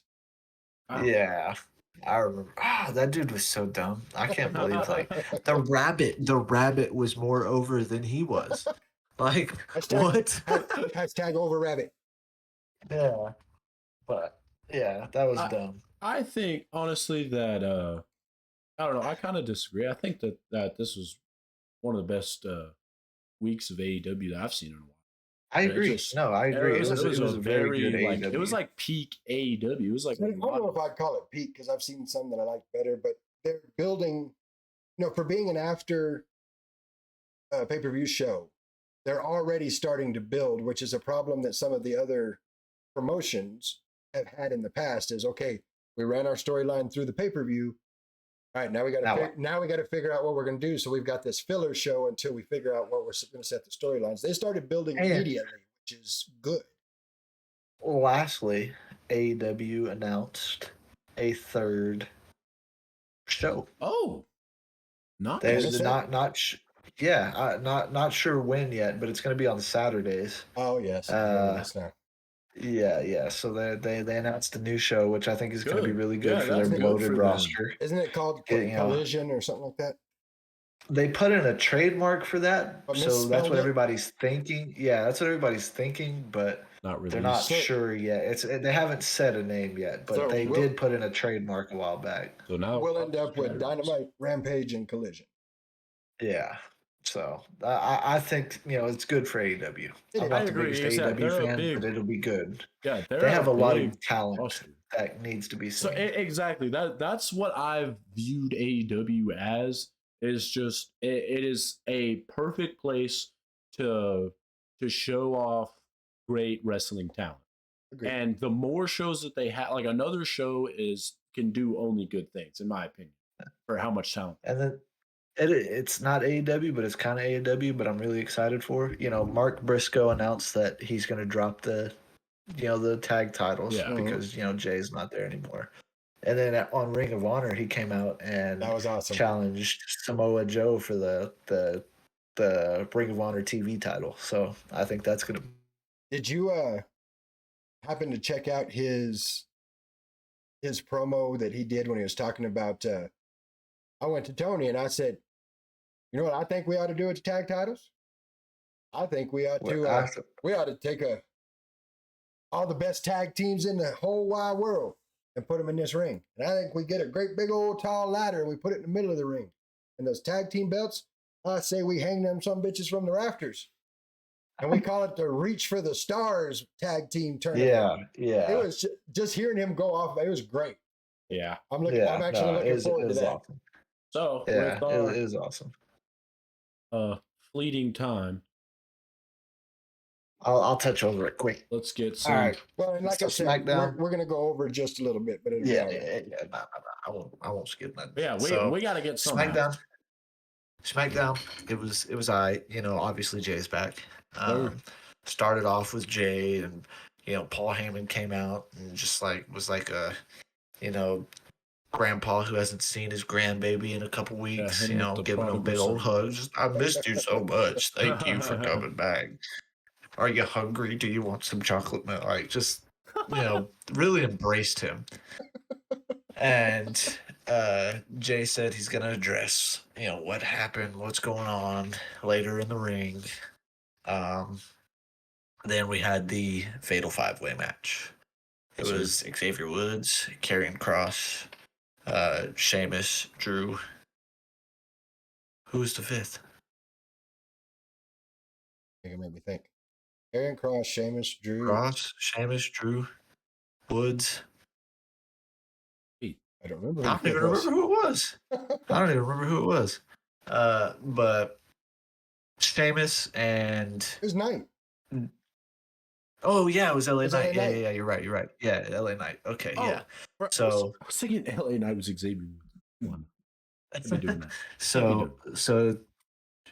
Yeah. I remember. That dude was so dumb. I can't believe the rabbit was more over than he was. Like what? Hashtag over rabbit. Yeah. But yeah, that was dumb. I think honestly that I don't know, I kind of disagree. I think that this was one of the best weeks of AEW that I've seen in a while. I agree. I agree. It was a very good AEW. It was like peak AEW. It was like I don't know if I'd call it peak because I've seen some that I liked better, but they're building, for being an after pay-per-view show, they're already starting to build, which is a problem that some of the other promotions have had in the past. Is okay, we ran our storyline through the pay-per-view. All right, now we got to figure out what we're going to do. So we've got this filler show until we figure out what we're going to set the storylines. They started building immediately, which is good. Lastly, AEW announced a third show. Oh, not not sure when yet, but it's going to be on Saturdays. Oh yes, Yeah. So they announced a new show, which I think is going to be really good for their bloated roster. Isn't it called Collision or something like that? They put in a trademark for that, so that's what everybody's thinking. Yeah, that's what everybody's thinking, but they're not sure yet. They haven't said a name yet, but they did put in a trademark a while back. So now we'll end up with Dynamite, Rampage, and Collision. Yeah. So I think it's good for AEW. I'm not the biggest AEW fan, but it'll be good. Yeah, they have a lot of talent that needs to be seen. So exactly that's what I've viewed AEW as. Is just it is a perfect place to show off great wrestling talent. Agreed. And the more shows that they have, like another show can do only good things, in my opinion, for how much talent. And then it's not AEW, but it's kind of AEW, but I'm really excited for. Mark Briscoe announced that he's going to drop the tag titles because, Jay's not there anymore. And then on Ring of Honor, he came out and that was awesome. Challenged Samoa Joe for the Ring of Honor TV title. So I think that's going to... Did you happen to check out his promo that he did when he was talking about... I went to Tony and I said, you know what I think we ought to do with the tag titles? I think we ought Well, to take all the best tag teams in the whole wide world and put them in this ring. And I think we get a great big old tall ladder and we put it in the middle of the ring. And those tag team belts, I say we hang them some bitches from the rafters. And we call it the Reach for the Stars tag team tournament. Yeah. It was just hearing him go off. It was great. Yeah. I'm actually looking forward to that. Awesome. So Yeah, with our it is awesome. fleeting time, I'll touch over it quick. let's get some. All right. Well, and like So I said, SmackDown. we're going to go over just a little bit, but it'll be all right. No. I won't skip that. Yeah, we got to get some SmackDown. It was obviously Jay's back. Started off with Jay, and Paul Heyman came out and just was like a grandpa who hasn't seen his grandbaby in a couple weeks, giving him a big old hug. Just, I missed you so much. Thank you for coming back. Are you hungry? Do you want some chocolate milk? Just really embraced him. And Jay said he's gonna address what happened, what's going on later in the ring. Then we had the fatal 5-way match. It was Xavier Woods, Karrion Kross, Sheamus, Drew. Who was the fifth? It made me think. Karrion Kross, Sheamus, Drew. Kross, Sheamus, Drew, Woods. I don't remember. I don't even remember who it was. But Sheamus and it was Knight. Oh yeah, it was LA Knight. LA Yeah, you're right. Yeah, LA Knight. Okay, yeah. So I was thinking LA Knight was Xavier. Come on. Doing that. So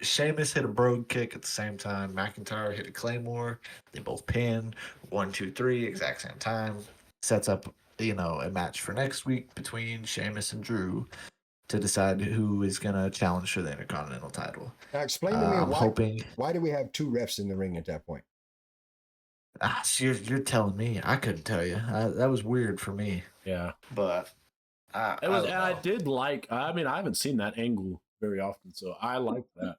Sheamus hit a brogue kick at the same time. McIntyre hit a Claymore. They both pinned 1, 2, 3, exact same time. Sets up a match for next week between Sheamus and Drew to decide who is gonna challenge for the Intercontinental title. Now explain to me why do we have 2 refs in the ring at that point? So you're telling me. I couldn't tell you. That was weird for me. Yeah, but I did like. I mean, I haven't seen that angle very often, so I like that.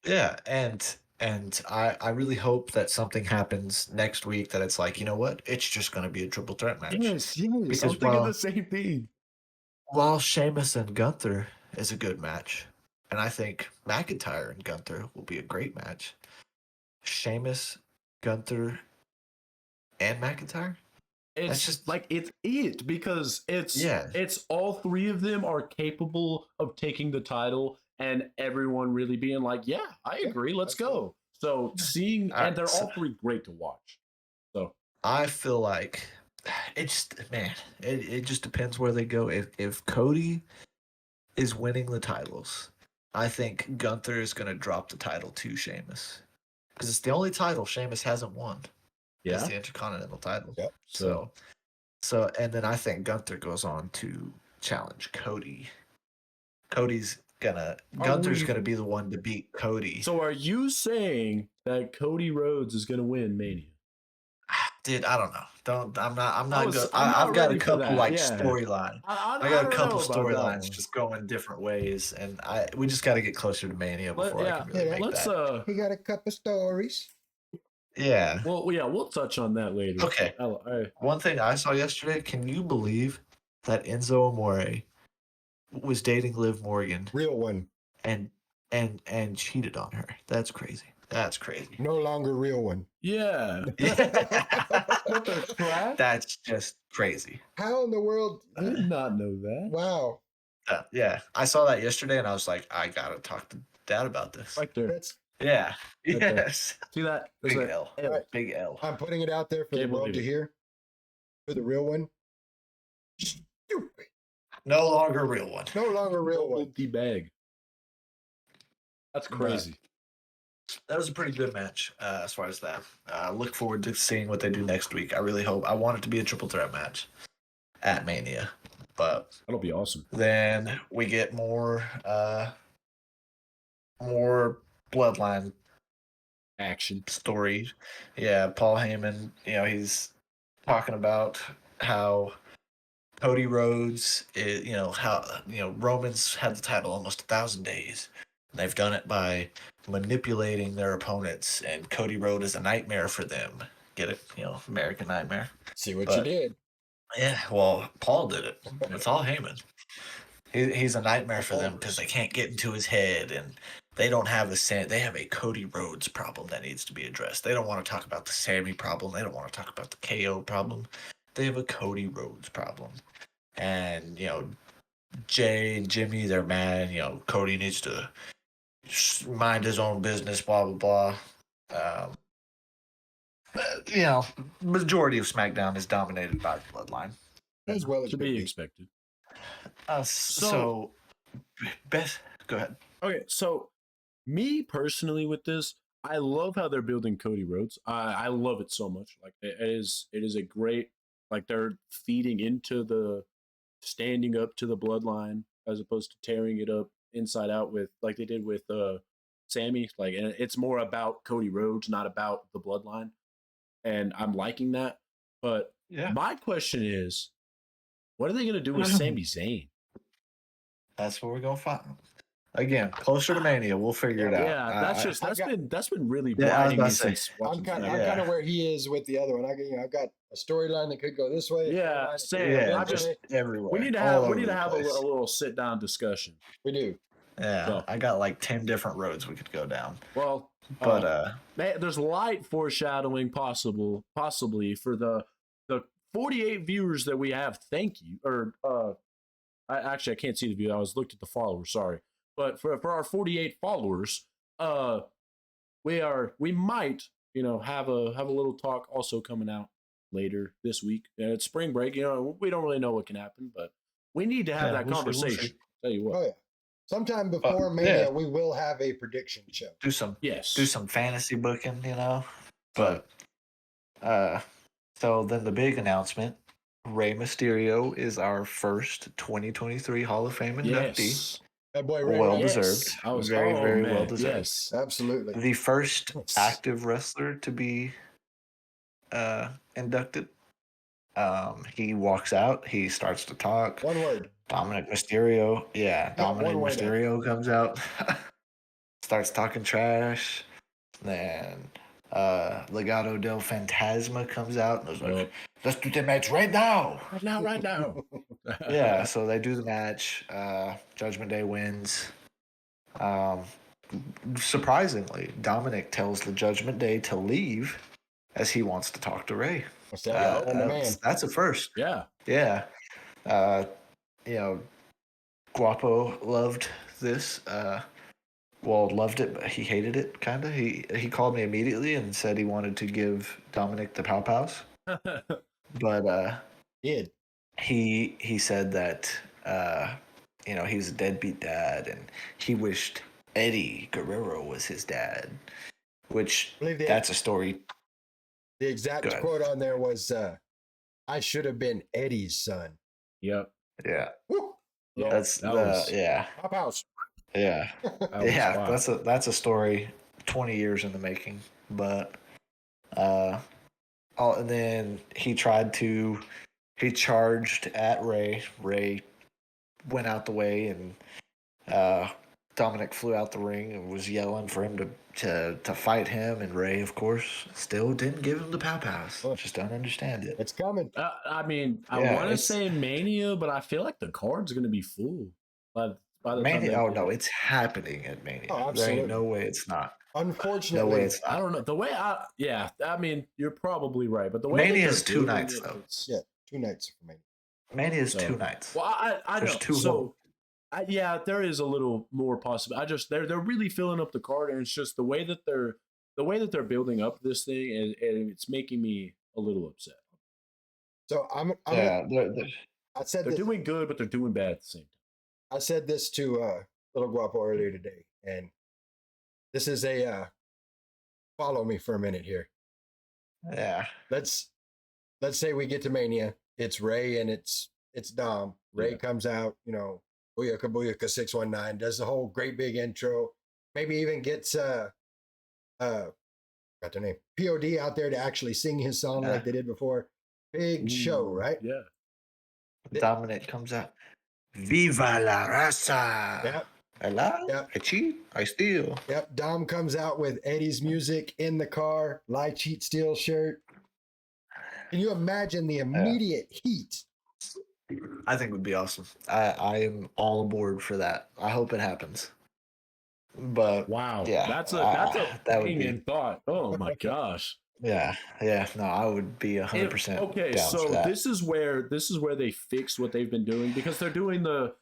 Yeah, and I really hope that something happens next week that it's like, you know what? It's just going to be a triple threat match. Yes. Because I'm thinking the same thing. While Sheamus and Gunther is a good match, and I think McIntyre and Gunther will be a great match. Sheamus, Gunther, and McIntyre. It's just it's because it's all 3 of them are capable of taking the title, and everyone really being like, yeah, I agree, let's go. So and they're all 3 great to watch. So I feel like it just depends where they go. If Cody is winning the titles, I think Gunther is going to drop the title to Sheamus because it's the only title Sheamus hasn't won. Yeah, it's the Intercontinental title. Yep. So, and then I think Gunther goes on to challenge Cody. Gunther's gonna be the one to beat Cody. So are you saying that Cody Rhodes is gonna win Mania? Dude, I don't know. I'm not good. I've got a couple storyline. I got a couple storylines just going different ways, and we just got to get closer to Mania before I can really make that. We got a couple stories. Yeah. Well, we'll touch on that later. Okay. One thing I saw yesterday, can you believe that Enzo Amore was dating Liv Morgan? Real one. And cheated on her. That's crazy. No longer real one. Yeah. That's just crazy. How in the world? I did not know that. Wow. Yeah. I saw that yesterday and I was like, I got to talk to Dad about this. Right there. Yeah. Yes. See that? Big L. Big L. I'm putting it out there for the world to hear. For the real one. Stupid. No longer real one. No longer real one. Empty bag. That's crazy. That was a pretty good match as far as that. Look forward to seeing what they do next week. I really hope. I want it to be a triple threat match at Mania. But that'll be awesome. Then we get more Bloodline action story. Yeah, Paul Heyman, he's talking about how Cody Rhodes is, how Roman's had the title almost 1,000 days. They've done it by manipulating their opponents, and Cody Rhodes is a nightmare for them. Get it? American Nightmare. See what you But did. yeah, well, Paul did it. It's all Heyman. He's a nightmare for them because they can't get into his head, and they don't have they have a Cody Rhodes problem that needs to be addressed. They don't want to talk about the Sammy problem. They don't want to talk about the KO problem. They have a Cody Rhodes problem. And, Jay and Jimmy, they're mad. Cody needs to mind his own business, blah, blah, blah. Majority of SmackDown is dominated by the Bloodline. As well as to could be be. expected. So, Beth, go ahead. Okay, so me personally with this, I love how they're building Cody Rhodes. I love it so much. Like it is a great, like they're feeding into the standing up to the bloodline as opposed to tearing it up inside out with like they did with Sammy. Like, and it's more about Cody Rhodes, not about the bloodline, and I'm liking that. But Yeah. my question is, what are they going to do with Sami Zayn? That's what we're going to find. Again, closer to Mania, we'll figure it out. Yeah, that's been really Yeah, I was blinding about me to say, since watching. I'm Yeah. kind of where he is with the other one. I've got a storyline that could go this way. a Yeah, storyline that same. could go Yeah, this just- way. everywhere. We need to all have over a the place. little sit down discussion. We do. Yeah, So. I got like 10 different roads we could go down. Well, But there's light foreshadowing possibly for the 48 viewers that we have. Thank you. Or I can't see the view. I was looked at the followers. Sorry, but for our 48 followers, we might have a little talk also coming out later this week. It's spring break. We don't really know what can happen, but we need to have that we'll see, we'll conversation. see. Tell you what. Oh yeah. Sometime before Mania, yeah. we will have a prediction show. do some Yes. fantasy booking, But so then the big announcement: Rey Mysterio is our first 2023 Hall of Fame inductee. Yes. That boy Ray Well Rice. deserved. I was very, very man, well deserved. Yes. Absolutely. The first Yes. active wrestler to be inducted. He walks out. He starts to talk. One word. Dominic Mysterio. Yeah, No, Dominic one word. Mysterio comes out, starts talking trash. Then Legado del Fantasma comes out and was like, let's do the match right now. Right now. Yeah, so they do the match. Judgment Day wins. Surprisingly, Dominic tells the Judgment Day to leave as he wants to talk to Ray. What's that? And the man. That's a first. Yeah. Yeah. Guapo loved this. Loved it, but he hated it, kind of. He called me immediately and said he wanted to give Dominic the pow pows. But Did. he said that he's a deadbeat dad and he wished Eddie Guerrero was his dad, which that's a story. The exact quote on there was, "I should have been Eddie's son." Yep. Yeah. Woo! Yeah. That's Pop house. Yeah. Wow. That's a story 20 years in the making. But and then he charged at Ray. Ray went out the way and Dominic flew out the ring and was yelling for him to fight him, and Ray, of course, still didn't give him the pow pass. Just don't understand it. It's coming. I want to say Mania, but I feel like the card's going to be full by the Mania. time No, it's happening at Mania. Oh, there ain't absolutely. no way it's not. Unfortunately, No way it's not. I don't know the way. You're probably right, but the way Mania that is they're 2 building nights it, though. yeah, 2 nights for Mania. Mania is So- 2 nights. Well, I There's know. 2 So, there is a little more possible. They're really filling up the card, and it's just the way that they're building up this thing, and it's making me a little upset. So I'm Yeah, I said They're this. doing good, but they're doing bad at the same time. I said this to Little Guapo earlier today, and this is a follow me for a minute here. yeah. Let's say we get to Mania. It's Ray and it's Dom. Ray Yeah. comes out, Booyaka Booyaka 619, does the whole great big intro. Maybe even gets got their name, POD out there to actually sing his song like they did before. Big show, right? Yeah. Dominic comes out. Viva la raza! Yeah. I lie, Yep. I cheat, I steal. Yep. Dom comes out with Eddie's music in the car, lie, cheat, steal shirt. Can you imagine the immediate heat? I think it would be awesome. I am all aboard for that. I hope it happens. But Wow, yeah, that's a that would be banging thought. Oh my gosh. yeah. No, I would be 100% Okay, down for so that. this is where they fix what they've been doing, because they're doing the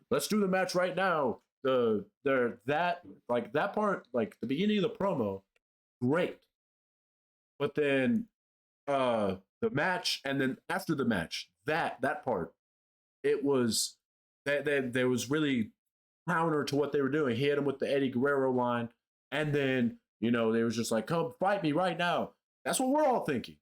let's do the match right now. They're that, like, that part, like the beginning of the promo, great. But then the match, and then after the match, that part, it was that there was really counter to what they were doing. He hit him with the Eddie Guerrero line, and then they was just like, "Come fight me right now." That's what we're all thinking.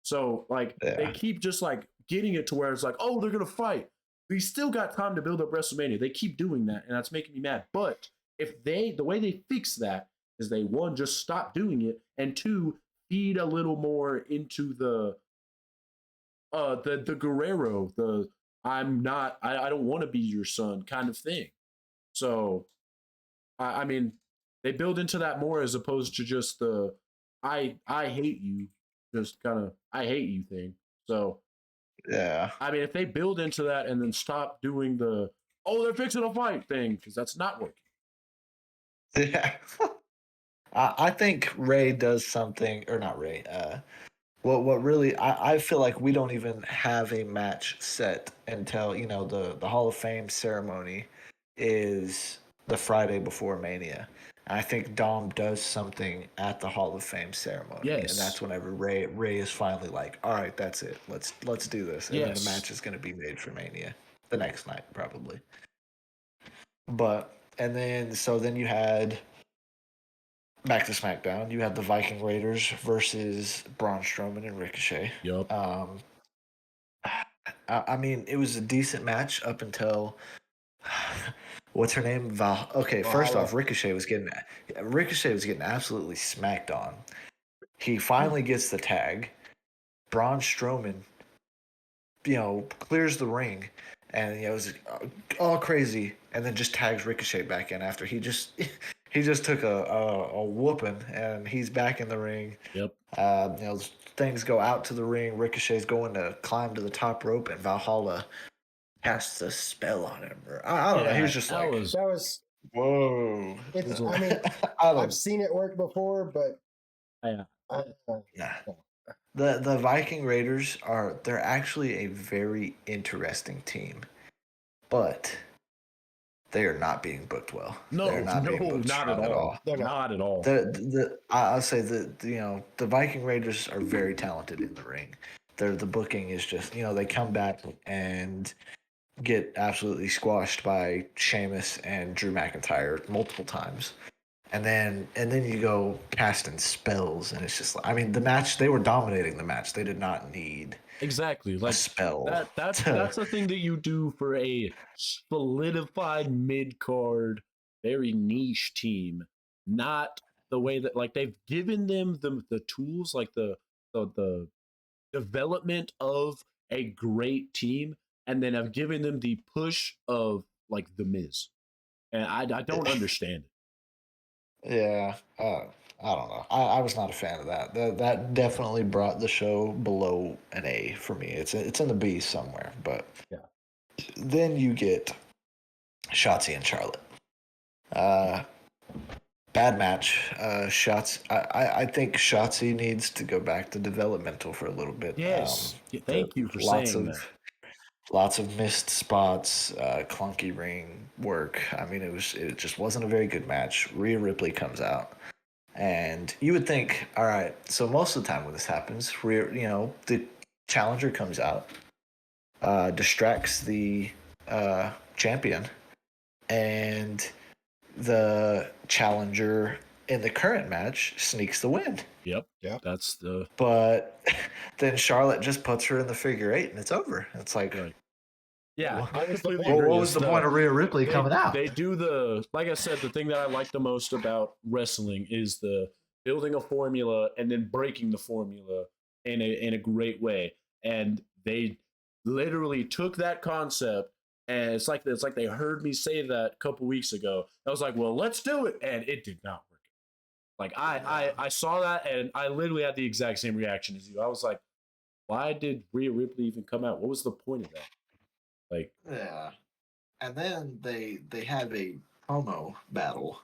So like they Yeah, keep just like getting it to where it's like, "Oh, they're gonna fight." We still got time to build up WrestleMania. They keep doing that, and that's making me mad. But if the way they fix that is they, one, just stop doing it, and two, feed a little more into the Guerrero, the I don't want to be your son kind of thing. So I mean, they build into that more as opposed to just the I hate you, just kind of I hate you thing. So yeah, I mean, if they build into that and then stop doing the they're fixing a fight thing, because that's not working. yeah. I think Ray does something, or not Ray. What really I feel like we don't even have a match set until the Hall of Fame ceremony is the Friday before Mania. I think Dom does something at the Hall of Fame ceremony, and Yes, that's whenever Ray is finally like, "All right, that's it. Let's do this." And then the yes, match is going to be made for Mania the next night probably. But and then so then you had back to SmackDown. You had the Viking Raiders versus Braun Strowman and Ricochet. yup, Um, I mean, it was a decent match up until what's her name? Val. Okay, first Valhalla. off, Ricochet was getting absolutely smacked on. He finally gets the tag. Braun Strowman, clears the ring, and it was all crazy, and then just tags Ricochet back in after he just he just took a whooping, and he's back in the ring. yep. Things go out to the ring. Ricochet's going to climb to the top rope, and Valhalla casts a spell on him. Or, I don't know. He was Yeah, just that like, was That was whoa. it was it's. a I mean, I I've don't. seen it work before, but yeah. I, Nah. The Viking Raiders they're actually a very interesting team, but they are not being booked well. They're No, not no, being booked not at strong at all. all. they're not. Not at all. I'll say the Viking Raiders are very talented in the ring. The booking is just they come back and get absolutely squashed by Sheamus and Drew McIntyre multiple times. And then you go casting spells, and it's just like, I mean, the match, they were dominating the match. They did not need Exactly. a Like spell that's to that's the thing that you do for a solidified mid card, very niche team. Not the way that, like, they've given them the tools, like the development of a great team, and then I've given them the push of like the Miz, and I don't understand it. Yeah, I don't know. I was not a fan of that. That definitely brought the show below an A for me. It's in the B somewhere. But Yeah. then you get Shotzi and Charlotte. Uh, Bad match. Shots. I think Shotzi needs to go back to developmental for a little bit. Yes. Yeah, The thank you for lots saying of that. lots of missed spots, clunky ring work. I mean, it just wasn't a very good match. Rhea Ripley comes out, and you would think, all right. So most of the time when this happens, the challenger comes out, distracts the champion, and the challenger in the current match sneaks the win. Yep. Yeah. That's the But then Charlotte just puts her in the figure eight, and it's over. It's like, right. Yeah, what, I What was the completely point? agree. what It's was the point of Rhea Ripley coming out? they do the, like I said, the thing that I like the most about wrestling is the building a formula and then breaking the formula in a great way. And they literally took that concept And it's like they heard me say that a couple weeks ago. I was like, well, let's do it, and it did not work. Like I saw that, and I literally had the exact same reaction as you. I was like, why did Rhea Ripley even come out? What was the point of that? Like, Yeah. And then they have a promo battle,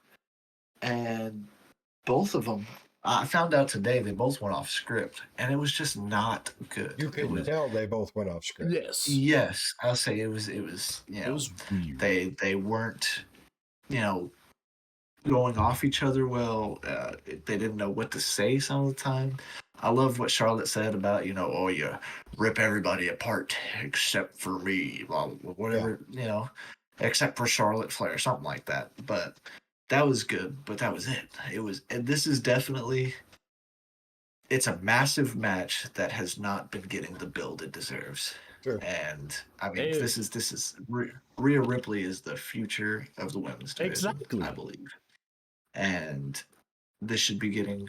and both of them. I found out today they both went off script, and it was just not good. You It could was tell they both went off script. yes, yes, I'll say you it know was weird. they weren't you know going off each other well. They didn't know what to say some of the time. I love what Charlotte said about, oh, you rip everybody apart except for me, blah, blah, blah, Yeah. whatever, except for Charlotte Flair, something like that. But that was good, but that was it. And this is definitely, it's a massive match that has not been getting the build it deserves. Sure. And I mean, They- Rhea Ripley is the future of the women's division, Exactly. I believe. And this should be getting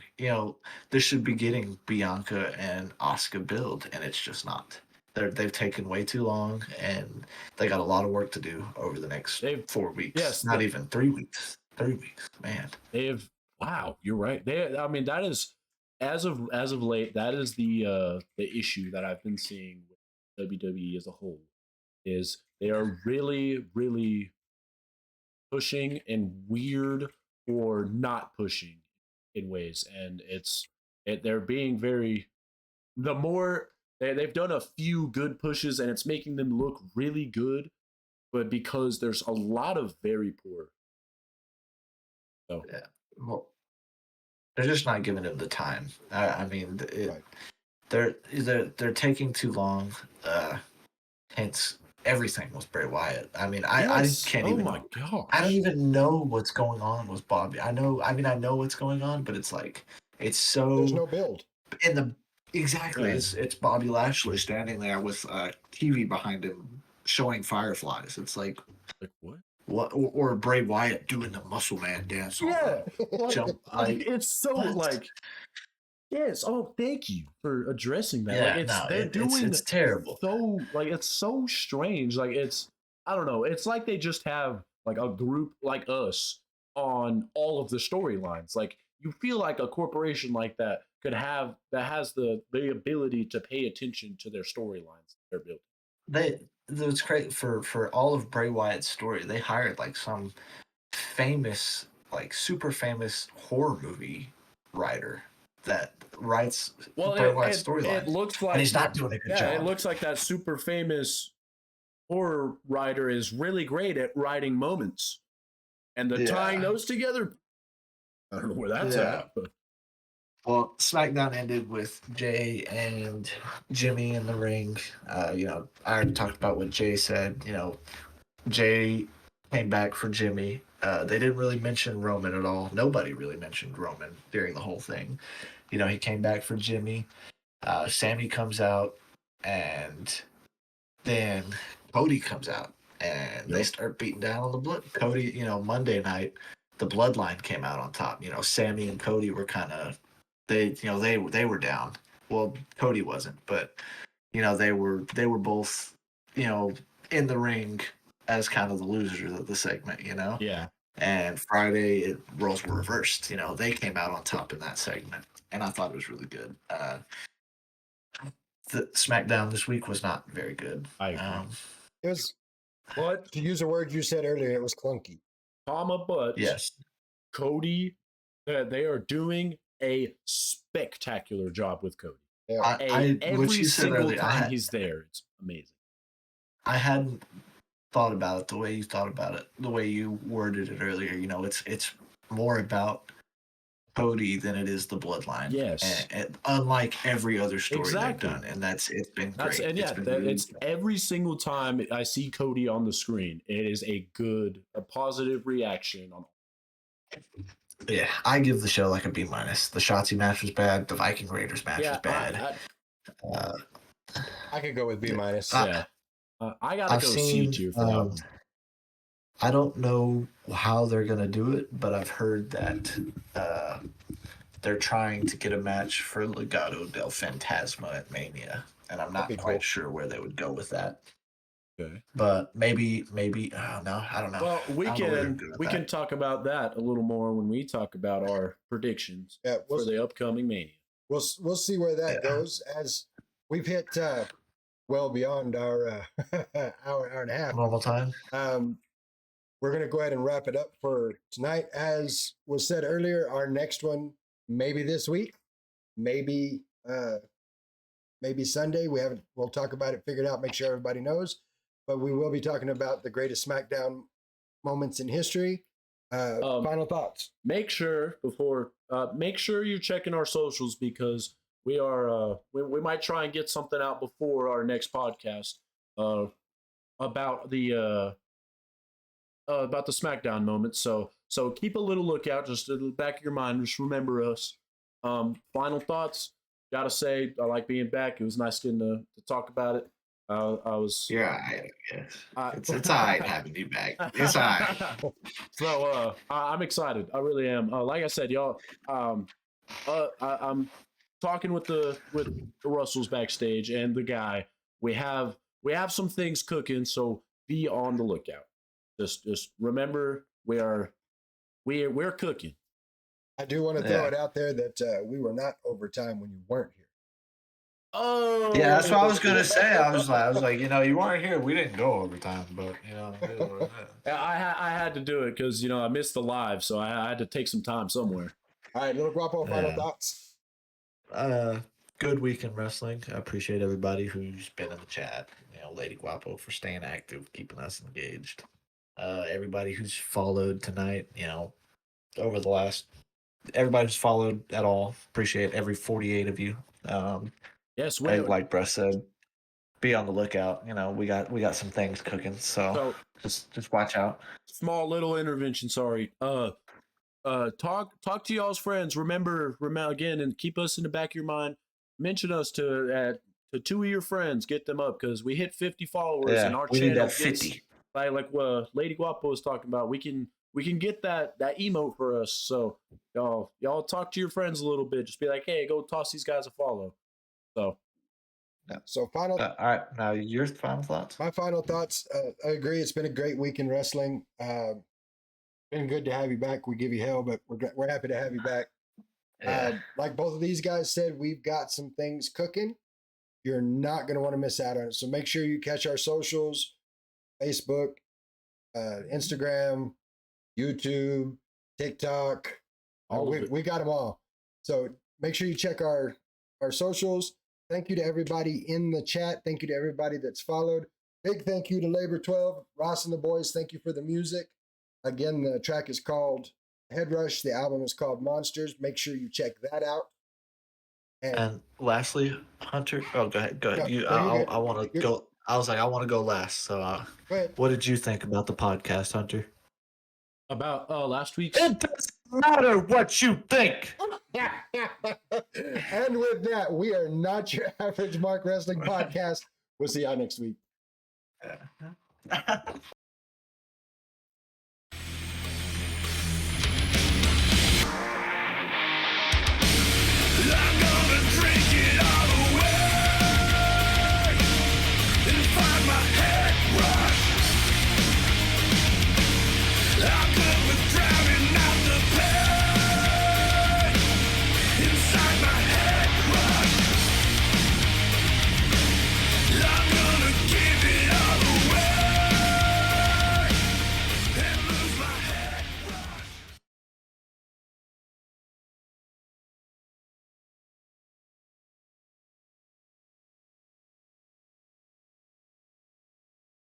Bianca and Asuka build, and it's just not. They've taken way too long, and they got a lot of work to do over the next 4 weeks. Yes, Not even 3 weeks. 3 weeks, man. They've wow, you're right. I mean, that is as of late, that is the issue that I've been seeing with WWE as a whole is they are really, really pushing and weird or not pushing in ways, and they're being very the more they've done a few good pushes and it's making them look really good, but because there's a lot of very poor. So Yeah. Well, they're just not giving him the time. I mean, Right. they're taking too long. Hence, everything with Bray Wyatt. I mean, I yes, can't oh even. my gosh, I don't even know what's going on with Bobby. I know. I mean, I know what's going on, but it's like it's so There's no build. in the exactly. Yeah. It's Bobby Lashley standing there with TV behind him showing fireflies. It's like like what? what or Bray Wyatt doing the Muscle Man dance on Yeah, the jump. Like it's so what? like yes. Oh, thank you for addressing that. Like Yeah, no, they're doing it's terrible. so like it's so strange. Like it's I don't know. It's like they just have like a group like us on all of the storylines. Like you feel like a corporation like that could have that has the ability to pay attention to their storylines they're building. They it was great for all of Bray Wyatt's story. They hired like some famous, like super famous horror movie writer that writes Well, Bray Wyatt it storylines, looks and he's like not doing a good yeah, it job. looks like that super famous horror writer is really great at writing moments and the tying Yeah. those together. I don't know where that's Yeah. at, but Well, SmackDown ended with Jay and Jimmy in the ring. I already talked about what Jay said. Jay came back for Jimmy. They didn't really mention Roman at all. Nobody really mentioned Roman during the whole thing. He came back for Jimmy. Sammy comes out, and then Cody comes out, and they Yep. start beating down on the blood. Cody, Monday night, the bloodline came out on top. Sammy and Cody were kind of they were down. Well, Cody wasn't, but they were both in the ring as kind of the losers of the segment. yeah, And Friday, roles were reversed. They came out on top in that segment, and I thought it was really good. The SmackDown this week was not very good. I agree. It was, But to use a word you said earlier, it was clunky. but Yes, Cody, they are doing a spectacular job with Cody. Yeah. what Every you said single earlier, time he's there, it's amazing. I hadn't thought about it the way you thought about it, the way you worded it earlier. It's more about Cody than it is the bloodline. Yes. and unlike every other story Exactly. they've done, and it's been That's great. and yeah, It's been really it's every single time I see Cody on the screen, it is a positive reaction on. yeah. I give the show like a B minus. The Shotzi match was bad. The Viking Raiders match was bad. I could go with B minus. I gotta I've go seen. C tier for that one. I don't know how they're gonna do it, but I've heard that they're trying to get a match for Legado del Fantasma at Mania, and I'm not That'd be quite cool. sure where they would go with that. Okay. But maybe, oh, no, I don't know. Well, I don't know where to go with we that. can talk about that a little more when we talk about our predictions Yeah, for the upcoming Mania. we'll see where that Yeah. goes as we've hit well beyond our hour and a half. Normal time. We're going to go ahead and wrap it up for tonight. As was said earlier, our next one maybe this week, maybe Sunday. We'll talk about it, figure it out, make sure everybody knows. But we will be talking about the greatest SmackDown moments in history. Final thoughts. Make sure you're checking our socials because we are we might try and get something out before our next podcast about the SmackDown moments. So keep a little lookout, just in the back of your mind. Just remember us. Final thoughts. Gotta say, I like being back. It was nice getting to talk about it. I was. You're all right, I guess. It's all right having you back. It's all right. So I'm excited. I really am. Like I said, y'all. I'm talking with the Russells backstage and the guy. We have some things cooking, so be on the lookout. Just remember we're cooking. I do want to throw it out there that we were not overtime when you weren't here. Oh Yeah, that's what I was gonna say. I was like, you weren't here. We didn't go overtime, but I had to do it because I missed the live, so I had to take some time somewhere. All right, little Guapo, final thoughts. Good week in wrestling. I appreciate everybody who's been in the chat. Lady Guapo for staying active, keeping us engaged. Everybody who's followed tonight. Over the last, everybody who's followed at all. Appreciate every 48 of you. Yes, like Bruss said, be on the lookout. We got some things cooking, so just watch out. Small little intervention. Sorry. Talk to y'all's friends. Remember again, and keep us in the back of your mind. Mention us to two of your friends. Get them up because we hit 50 followers, and our we channel need that gets 50. like Lady Guapo was talking about. We can get that emote for us. So y'all talk to your friends a little bit. Just be like, hey, go toss these guys a follow. So final. All right, now your final thoughts. My final thoughts. I agree. It's been a great week in wrestling. Been good to have you back. We give you hell, but we're happy to have you back. Yeah. Like both of these guys said, we've got some things cooking. You're not going to want to miss out on it. So make sure you catch our socials: Facebook, Instagram, YouTube, TikTok. We got them all. So make sure you check our socials. Thank you to everybody in the chat. Thank you to everybody that's followed. Big thank you to Labor 12, Ross and the boys. Thank you for the music. Again, the track is called Head Rush. The album is called Monsters. Make sure you check that out. And lastly, Hunter. Oh, go ahead. No, I want to go. I was like, I want to go last. So, go ahead. What did you think about the podcast, Hunter? About last week's. It doesn't matter what you think. And with that, we are not your average Mark Wrestling podcast. We'll see y'all next week.